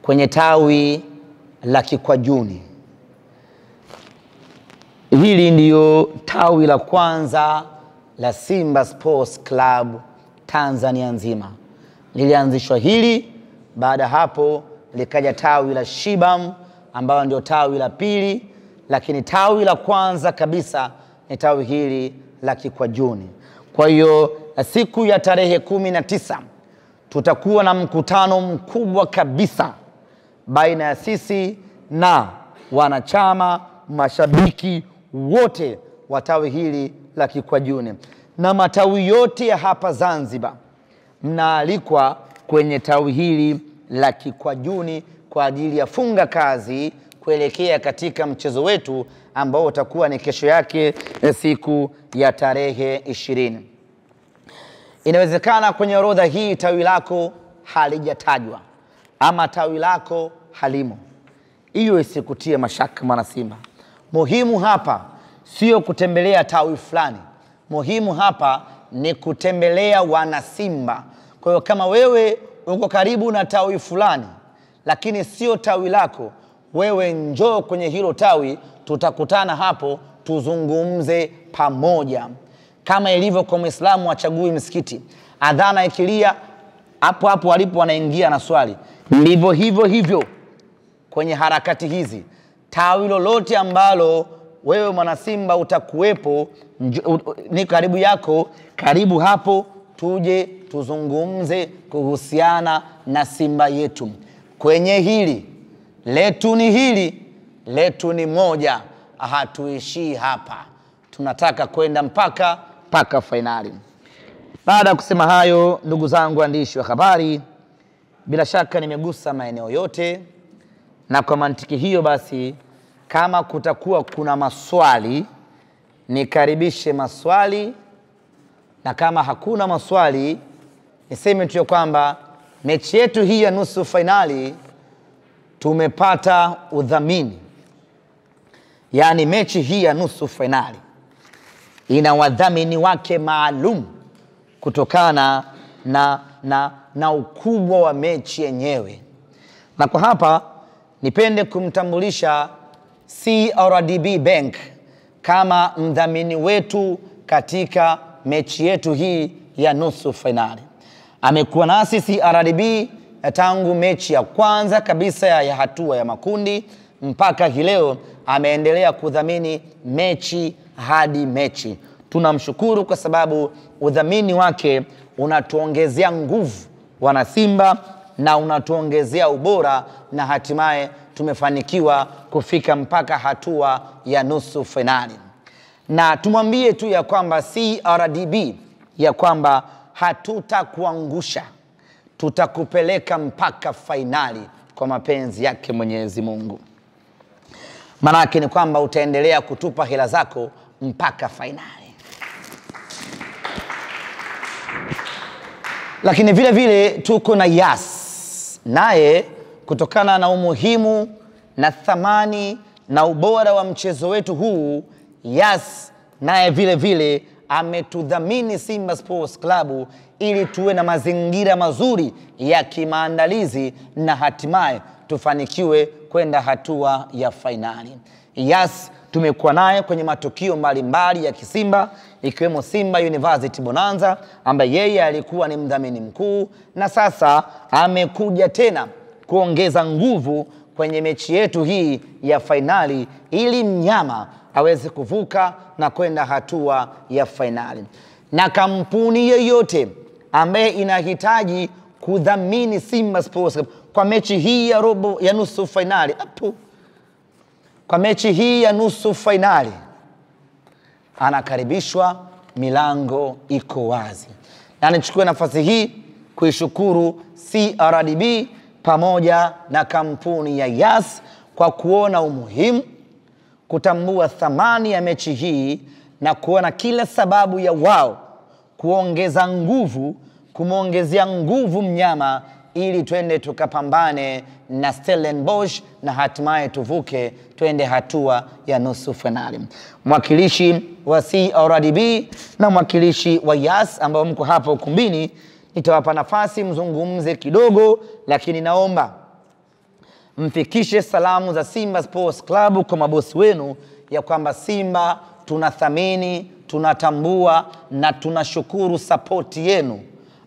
kwenye tawi la Kikwajuni. Hili ndiyo tawi la kwanza la Simba Sports Club Tanzania nzima. Lilianzishwa hili, baada hapo likaja tawi la Shibam ambalo ndio tawi la pili, lakini tawi la kwanza kabisa ni tawi hili la Kikwajuni. Kwa hiyo siku ya tarehe 19 tutakuwa na mkutano mkubwa kabisa baina ya sisi na wanachama, mashabiki wote wa tawi hili la Kikwajuni, na matawi yote ya hapa Zanzibar mnaalikwa kwenye tawi hili la Kikwajuni kwa ajili ya funga kazi kuelekea katika mchezo wetu ambao utakuwa ni kesho yake siku ya tarehe 20. Inawezekana kwenye orodha hii tawi lako halijatajwa ama tawi lako halimo. Hiyo isikutie mashaka mwana Simba. Muhimu hapa sio kutembelea tawi fulani. Muhimu hapa ni kutembelea wana Simba. Kwa hiyo kama wewe uko karibu na tawi fulani lakini sio tawi lako, wewe njoo kwenye hilo tawi, tutakutana hapo tuzungumze pamoja. Kama ilivyo kwa Muislamu achagui msikiti, adhana ikilia hapo hapo walipo wanaingia na swali. Ndivyo hivyo kwenye harakati hizi, tawi lolote ambalo wewe mwana Simba utakuwepo, ni karibu yako, karibu hapo, tuje tuzungumze kuhusiana na Simba yetu. Kwenye hili letu ni moja, hatuishii hapa, tunataka kwenda mpaka fainali. Baada ya kusema hayo, ndugu zangu waandishi wa habari, bila shaka nimegusa maeneo yote, na kwa mantiki hiyo basi kama kutakuwa kuna maswali nikaribishe maswali, na kama hakuna maswali niseme tu kwamba mechi yetu hii ya nusu fainali tumepata udhamini. Yaani mechi hii ya nusu fainali ina wadhamini wake maalum kutokana na ukubwa wa mechi yenyewe. Na kwa hapa nipende kumtambulisha CRDB Bank kama mdhamini wetu katika mechi yetu hii ya nusu fainali. Amekuwa nasi CRDB tangu mechi ya kwanza kabisa ya hatua ya makundi mpaka hii leo, ameendelea kudhamini mechi hadi mechi. Tunamshukuru kwa sababu udhamini wake unatuongezea nguvu wana Simba na unatuongezea ubora, na hatimaye tumefanikiwa kufika mpaka hatua ya nusu fainali. Na tumwambie tu ya kwamba CRDB ya kwamba hatutakuangusha, tutakupeleka mpaka fainali kwa mapenzi yake Mwenyezi Mungu. Manake ni kwamba utaendelea kutupa hela zako mpaka fainali. Lakini vile vile tuko na Yas, naye kutokana na umuhimu na thamani na ubora wa mchezo wetu huu, Yas naye vile vile ametudhamini Simba Sports Club ili tuwe na mazingira mazuri ya kimaandalizi na hatimaye tufanikiwe kwenda hatua ya fainali. Yas tumekuwa naye kwenye matukio mbalimbali ya kisimba, ikiwemo Simba University Bonanza ambaye yeye alikuwa ni mdhamini mkuu, na sasa amekuja tena kuongeza nguvu kwenye mechi yetu hii ya fainali ili mnyama aweze kuvuka na kwenda hatua ya fainali. Na kampuni yoyote ambaye inahitaji kudhamini Simba Sports Club kwa mechi hii ya nusu fainali, kwa mechi hii ya nusu fainali, anakaribishwa, milango iko wazi. Na nichukue nafasi hii kuishukuru CRDB pamoja na kampuni ya Yas kwa kuona umuhimu, kutambua thamani ya mechi hii na kuona kila sababu ya wao kuongeza nguvu, kumwongezea nguvu mnyama ili twende tukapambane na Stellenbosch na hatimaye tuvuke twende hatua ya nusu finali. Mwakilishi wa CRDB na mwakilishi wa Yas ambao mko hapa ukumbini, nitawapa nafasi mzungumze kidogo, lakini naomba mfikishe salamu za Simba Sports Club kwa mabosi wenu ya kwamba Simba tunathamini, tunatambua na tunashukuru support yenu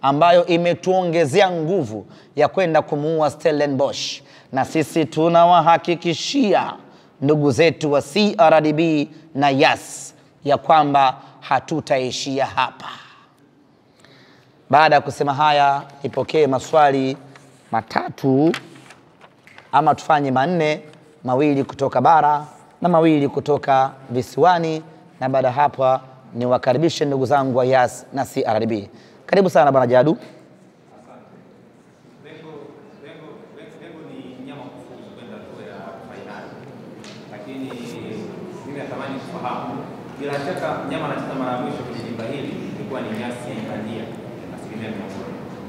ambayo imetuongezea nguvu ya kwenda kumuua Stellenbosch, na sisi tunawahakikishia ndugu zetu wa CRDB na Yas ya kwamba hatutaishia hapa. Baada ya kusema haya, nipokee maswali matatu ama tufanye manne, mawili kutoka bara na mawili kutoka visiwani, na baada hapa ni wakaribishe ndugu zangu wa Yas na CRDB. Karibu sana bwana Jadu. Lengo ni nyama kufuzu kwenda hatua ya fainali. Lakini mimi natamani kufahamu, bila shaka nyama anacheza mara ya mwisho kwenye dimba hili ilikuwa ni nyasi bandia 100%.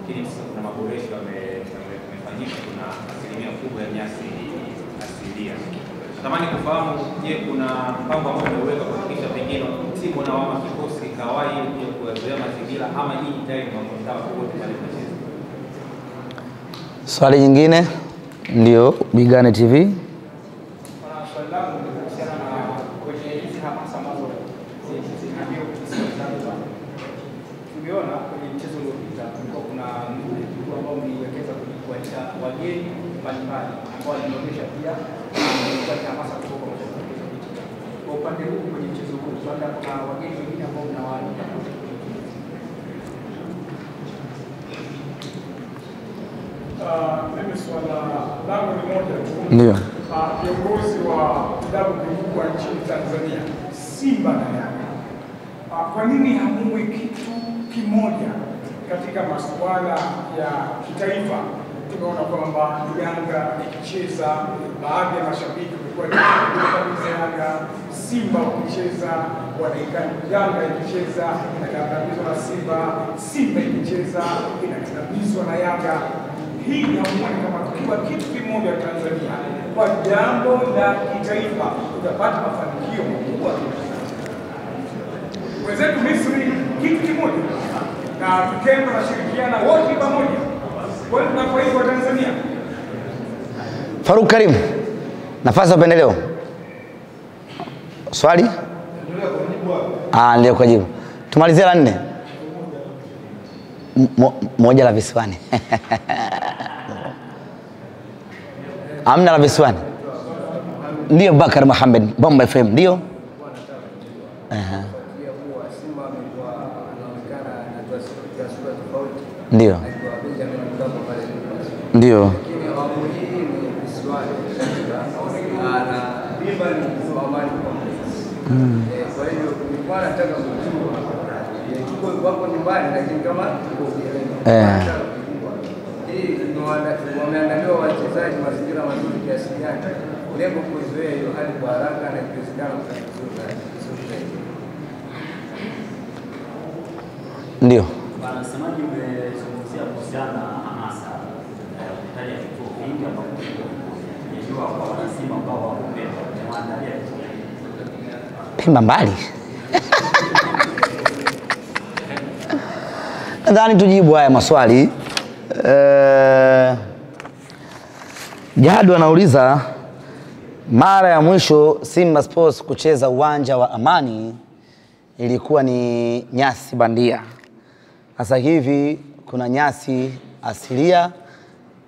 Lakini sasa kuna maboresho yamefanyika, kuna asilimia kubwa ya nyasi asilia. Natamani kufahamu, je, kuna mpango ambao umeweka kuhakikisha pengine timu na wama kikosi kawai ili kuzoea mazingira, ama hii tayari ni mtawa wote pale tunacheza? Swali nyingine ndio Bigane TV. Swali langu ni kuhusiana na kwenye hizi hamasa ambazo zinavyo tumeona kwenye mchezo uliopita kulikuwa kuna mtu ambao mliwekeza kuwaita wageni mbalimbali ambao walionyesha pia kupata hamasa kutoka kwa mashabiki. Kwa upande huu kwenye mchezo huu labda kuna wageni wengine ambao mnawaalika. Mimi swala langu ni moja tu. Ndio. Viongozi wa klabu kubwa nchini Tanzania, Simba na Yanga, kwa nini hamui kitu kimoja katika masuala ya kitaifa? Tumeona kwamba Yanga ikicheza, baadhi ya mashabiki walikuwa kabisa Yanga, Simba wakicheza wanaikana, Yanga ikicheza inakandamizwa na Simba, Simba ikicheza inakandamizwa na Yanga. Hii inaonekana kama tukiwa kitu kimoja Tanzania kwa jambo la kitaifa tutapata mafanikio makubwa. Wenzetu Misri kitu kimoja, na tukenda na shirikiana wote pamoja. Kwa hiyo tunapoishi wa Tanzania. Faruk Karim, nafasi ya upendeleo. Swali? Ndio kwa jibu. Tumalizie la 4. Moja la visiwani. Amna la visiwani. Ndio Bakar Mohamed, Bomba FM, ndio. Ndio. Ndio. Kwa hiyo nilikuwa nataka kujua tuko wako nyumbani, lakini kama hii wameandaliwa wachezaji mazingira mazuri kiasi gani, lengo kuizoea hiyo hali kwa haraka na ikiwezekana kufanya. Ndio. Bwana msemaji, umezungumzia kuhusiana na hamasa kutaja vituo vingi ambavyo tunajua kwa wanasimba ambao wako Pemba wameandalia Pemba mbali. Nadhani tujibu haya maswali. Jadu anauliza mara ya mwisho Simba Sports kucheza uwanja wa Amani ilikuwa ni nyasi bandia. Sasa hivi kuna nyasi asilia.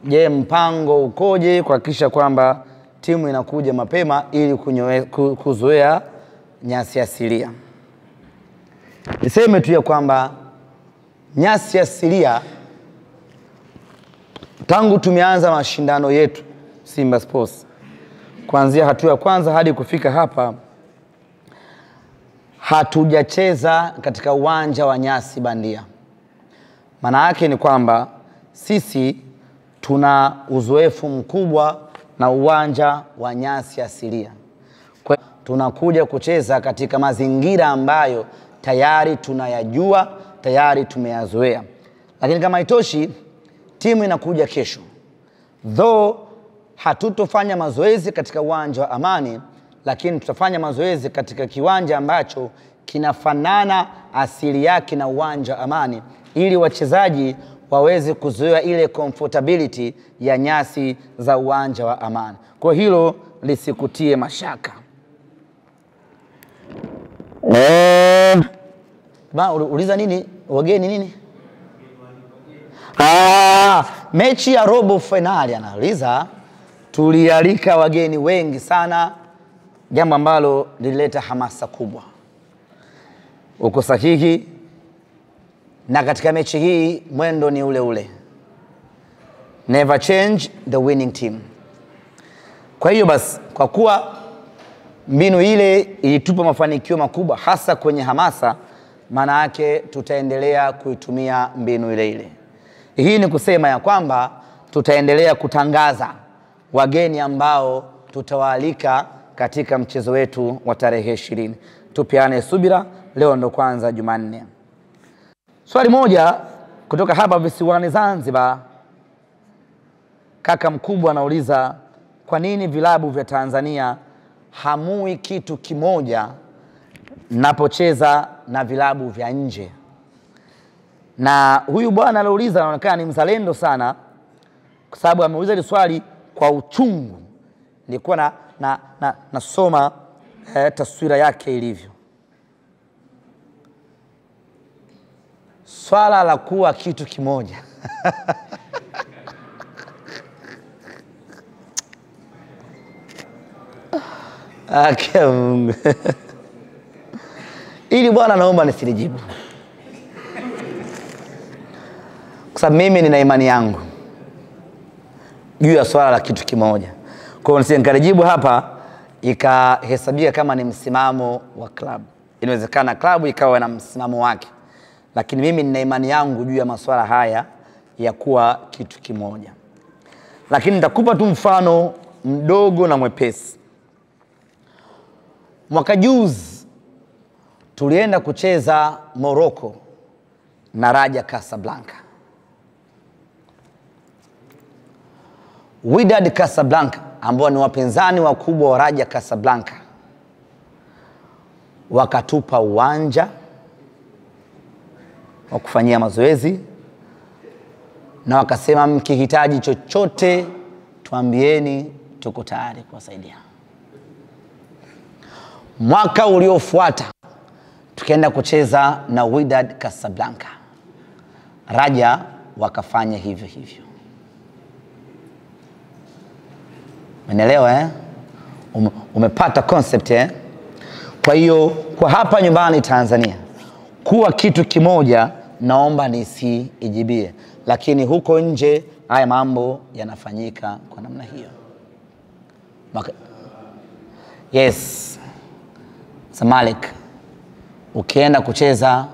Je, mpango ukoje kuhakikisha kwamba timu inakuja mapema ili kuzoea nyasi asilia? Niseme tu ya kwamba nyasi asilia tangu tumeanza mashindano yetu Simba Sports, kuanzia hatua ya kwanza hadi kufika hapa, hatujacheza katika uwanja wa nyasi bandia. Maana yake ni kwamba sisi tuna uzoefu mkubwa na uwanja wa nyasi asilia. Kwa tunakuja kucheza katika mazingira ambayo tayari tunayajua, tayari tumeyazoea. Lakini kama haitoshi, timu inakuja kesho. Though hatutofanya mazoezi katika uwanja wa Amani, lakini tutafanya mazoezi katika kiwanja ambacho kinafanana asili yake na uwanja wa Amani, ili wachezaji waweze kuzoea ile comfortability ya nyasi za uwanja wa Amani. Kwa hilo lisikutie mashaka. Uliza nini? Wageni nini? Mechi ya robo finali anauliza, tulialika wageni wengi sana, jambo ambalo lilileta hamasa kubwa. Uko sahihi, na katika mechi hii mwendo ni ule ule. Never change the winning team. Kwa hiyo basi, kwa kuwa mbinu ile ilitupa mafanikio makubwa hasa kwenye hamasa, maana yake tutaendelea kuitumia mbinu ile ile. Hii ni kusema ya kwamba tutaendelea kutangaza wageni ambao tutawaalika katika mchezo wetu wa tarehe 20. Tupiane subira, leo ndo kwanza Jumanne. Swali moja kutoka hapa visiwani Zanzibar. Kaka mkubwa anauliza, kwa nini vilabu vya Tanzania hamui kitu kimoja napocheza na vilabu vya nje? Na huyu bwana aliuliza anaonekana ni mzalendo sana, kwa sababu ameuliza hili swali kwa uchungu. Nilikuwa nasoma taswira yake ilivyo. Swala la kuwa kitu kimoja. Mungu. Ili bwana naomba nisilijibu, kwa sababu mimi nina imani yangu juu ya swala la kitu kimoja. Kwa hiyo nisingalijibu hapa ikahesabia kama ni msimamo wa klabu. Inawezekana klabu ikawa na msimamo wake, lakini mimi nina imani yangu juu ya masuala haya ya kuwa kitu kimoja. Lakini nitakupa tu mfano mdogo na mwepesi. Mwaka juzi tulienda kucheza Morocco na Raja Casablanca. Wydad Casablanca ambao ni wapinzani wakubwa wa Raja Casablanca wakatupa uwanja wa kufanyia mazoezi na wakasema, mkihitaji chochote tuambieni, tuko tayari kuwasaidia. Mwaka uliofuata tukaenda kucheza na Wydad Casablanca. Raja wakafanya hivyo hivyo. Umeelewa umepata concept Kwa hiyo kwa hapa nyumbani Tanzania kuwa kitu kimoja naomba nisiijibie, lakini huko nje haya mambo yanafanyika kwa namna hiyo. Yes. Zamalek ukienda kucheza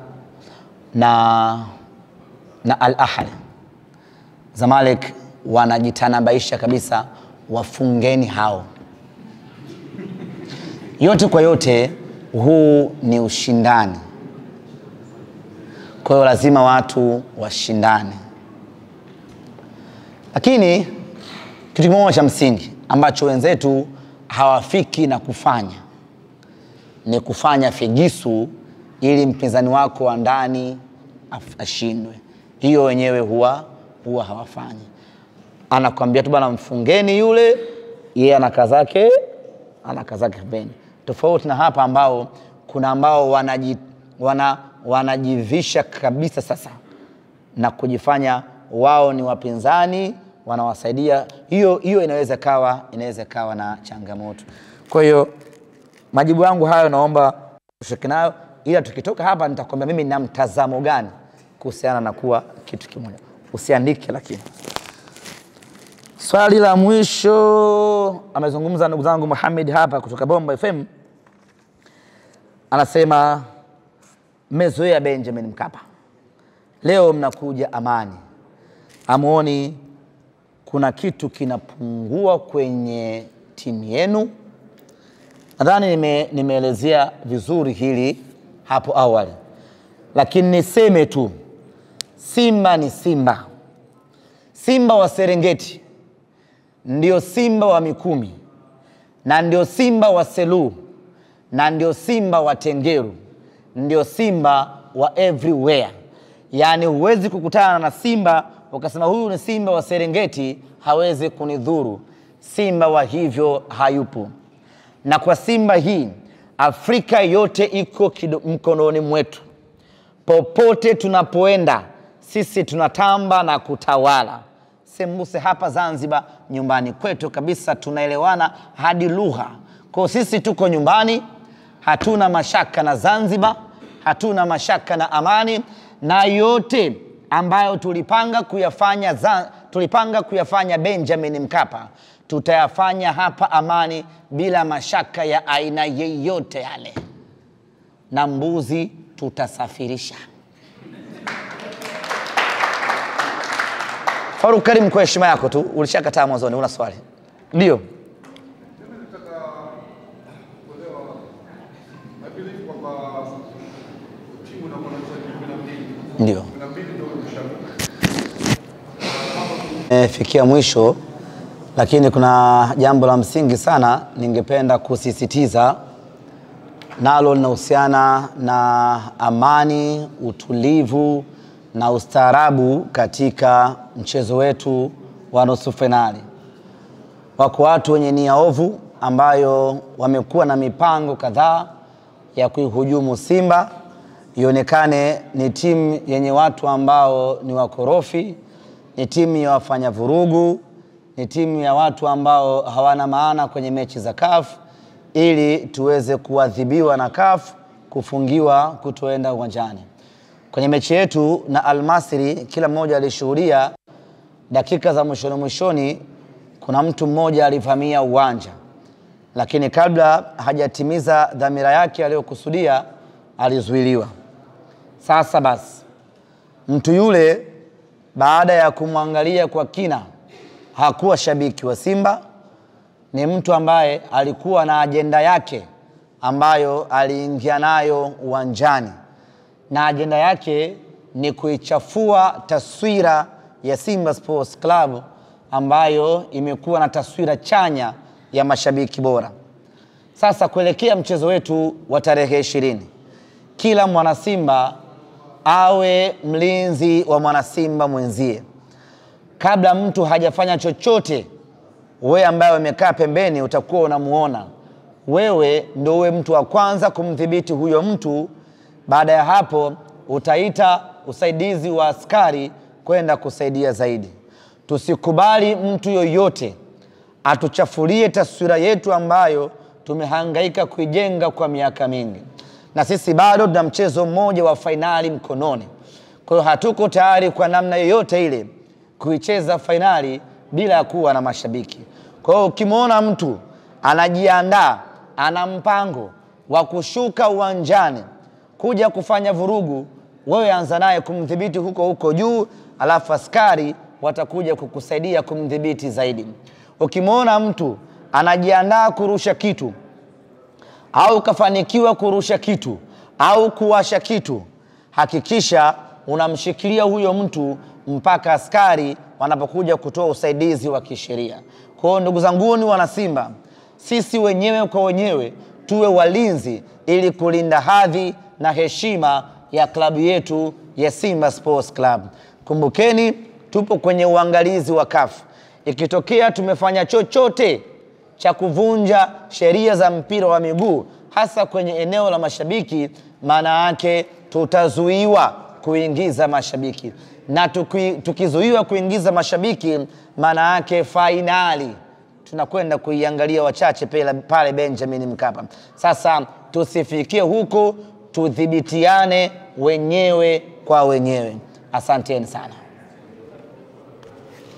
na Al Ahly, Zamalek wanajitanabaisha kabisa, wafungeni hao. Yote kwa yote, huu ni ushindani. Kwa hiyo lazima watu washindane. Lakini kitu kimoja cha msingi ambacho wenzetu hawafiki na kufanya ni kufanya figisu ili mpinzani wako wa ndani ashindwe. Hiyo wenyewe huwa hawafanyi. Anakuambia tu bana, mfungeni yule, yeye anakazake pembeni. Tofauti na hapa ambao kuna ambao wanajivisha kabisa sasa na kujifanya wao ni wapinzani, wanawasaidia. Hiyo inaweza kawa na changamoto. Kwa hiyo majibu yangu hayo naomba ushiriki nayo, ila tukitoka hapa nitakwambia mimi nina mtazamo gani kuhusiana na kuwa kitu kimoja. Usiandike lakini. Swali la mwisho amezungumza ndugu zangu Muhammad hapa kutoka Bomba FM. Anasema, mmezoea Benjamin Mkapa, leo mnakuja Amani, amuoni kuna kitu kinapungua kwenye timu yenu? Nadhani nimeelezea vizuri hili hapo awali, lakini niseme tu, Simba ni Simba. Simba wa Serengeti ndio Simba wa Mikumi, na ndio Simba wa Selu, na ndio Simba wa Tengeru, ndio Simba wa everywhere. Yani huwezi kukutana na Simba ukasema huyu ni Simba wa Serengeti, hawezi kunidhuru. Simba wa hivyo hayupo. Na kwa Simba hii, Afrika yote iko mkononi mwetu. Popote tunapoenda, sisi tunatamba na kutawala. Sembuse hapa Zanzibar nyumbani kwetu kabisa, tunaelewana hadi lugha. Kwa sisi tuko nyumbani, hatuna mashaka na Zanzibar, hatuna mashaka na amani, na yote ambayo tulipanga kuyafanya Benjamin Mkapa, tutayafanya hapa Amani bila mashaka ya aina yeyote yale. Na mbuzi tutasafirisha. Faruk, Karim, kwa heshima yako tu, ulishakataa mwanzoni, una swali? Ndio. Ndio. Fikia mwisho, lakini kuna jambo la msingi sana ningependa kusisitiza, nalo linahusiana na amani, utulivu na ustaarabu katika mchezo wetu wa nusu finali. Wako watu wenye nia ovu ambayo wamekuwa na mipango kadhaa ya kuihujumu Simba ionekane ni timu yenye watu ambao ni wakorofi, ni timu ya wafanya vurugu, ni timu ya watu ambao hawana maana kwenye mechi za CAF, ili tuweze kuadhibiwa na CAF, kufungiwa kutoenda uwanjani. Kwenye mechi yetu na Al Masry, kila mmoja alishuhudia dakika za mwishoni kuna mtu mmoja alivamia uwanja, lakini kabla hajatimiza dhamira yake aliyokusudia alizuiliwa. Sasa basi, mtu yule baada ya kumwangalia kwa kina, hakuwa shabiki wa Simba, ni mtu ambaye alikuwa na ajenda yake ambayo aliingia nayo uwanjani, na ajenda yake ni kuichafua taswira ya Simba Sports Club ambayo imekuwa na taswira chanya ya mashabiki bora. Sasa kuelekea mchezo wetu wa tarehe 20, kila mwana Simba awe mlinzi wa mwana Simba mwenzie. Kabla mtu hajafanya chochote, wewe ambaye umekaa pembeni utakuwa unamuona, wewe ndio uwe mtu wa kwanza kumdhibiti huyo mtu. Baada ya hapo utaita usaidizi wa askari kwenda kusaidia zaidi. Tusikubali mtu yoyote atuchafulie taswira yetu ambayo tumehangaika kuijenga kwa miaka mingi. Na sisi bado tuna mchezo mmoja wa fainali mkononi. Kwa hiyo hatuko tayari kwa namna yoyote ile kuicheza fainali bila kuwa na mashabiki. Kwa hiyo ukimwona mtu anajiandaa, ana mpango wa kushuka uwanjani kuja kufanya vurugu, wewe anza naye kumdhibiti huko juu, alafu askari watakuja kukusaidia kumdhibiti zaidi. Ukimwona mtu anajiandaa kurusha kitu, au kafanikiwa kurusha kitu, au kuwasha kitu, hakikisha unamshikilia huyo mtu mpaka askari wanapokuja kutoa usaidizi wa kisheria. Kwa hiyo ndugu zanguni wana Simba, sisi wenyewe kwa wenyewe tuwe walinzi ili kulinda hadhi na heshima ya klabu yetu ya Simba Sports Club. Kumbukeni, tupo kwenye uangalizi wa CAF. Ikitokea tumefanya chochote cha kuvunja sheria za mpira wa miguu, hasa kwenye eneo la mashabiki, maana yake tutazuiwa kuingiza mashabiki. Na tukizuiwa kuingiza mashabiki, maana yake fainali tunakwenda kuiangalia wachache pale Benjamin Mkapa. Sasa tusifikie huko, tudhibitiane wenyewe kwa wenyewe. Asanteni sana.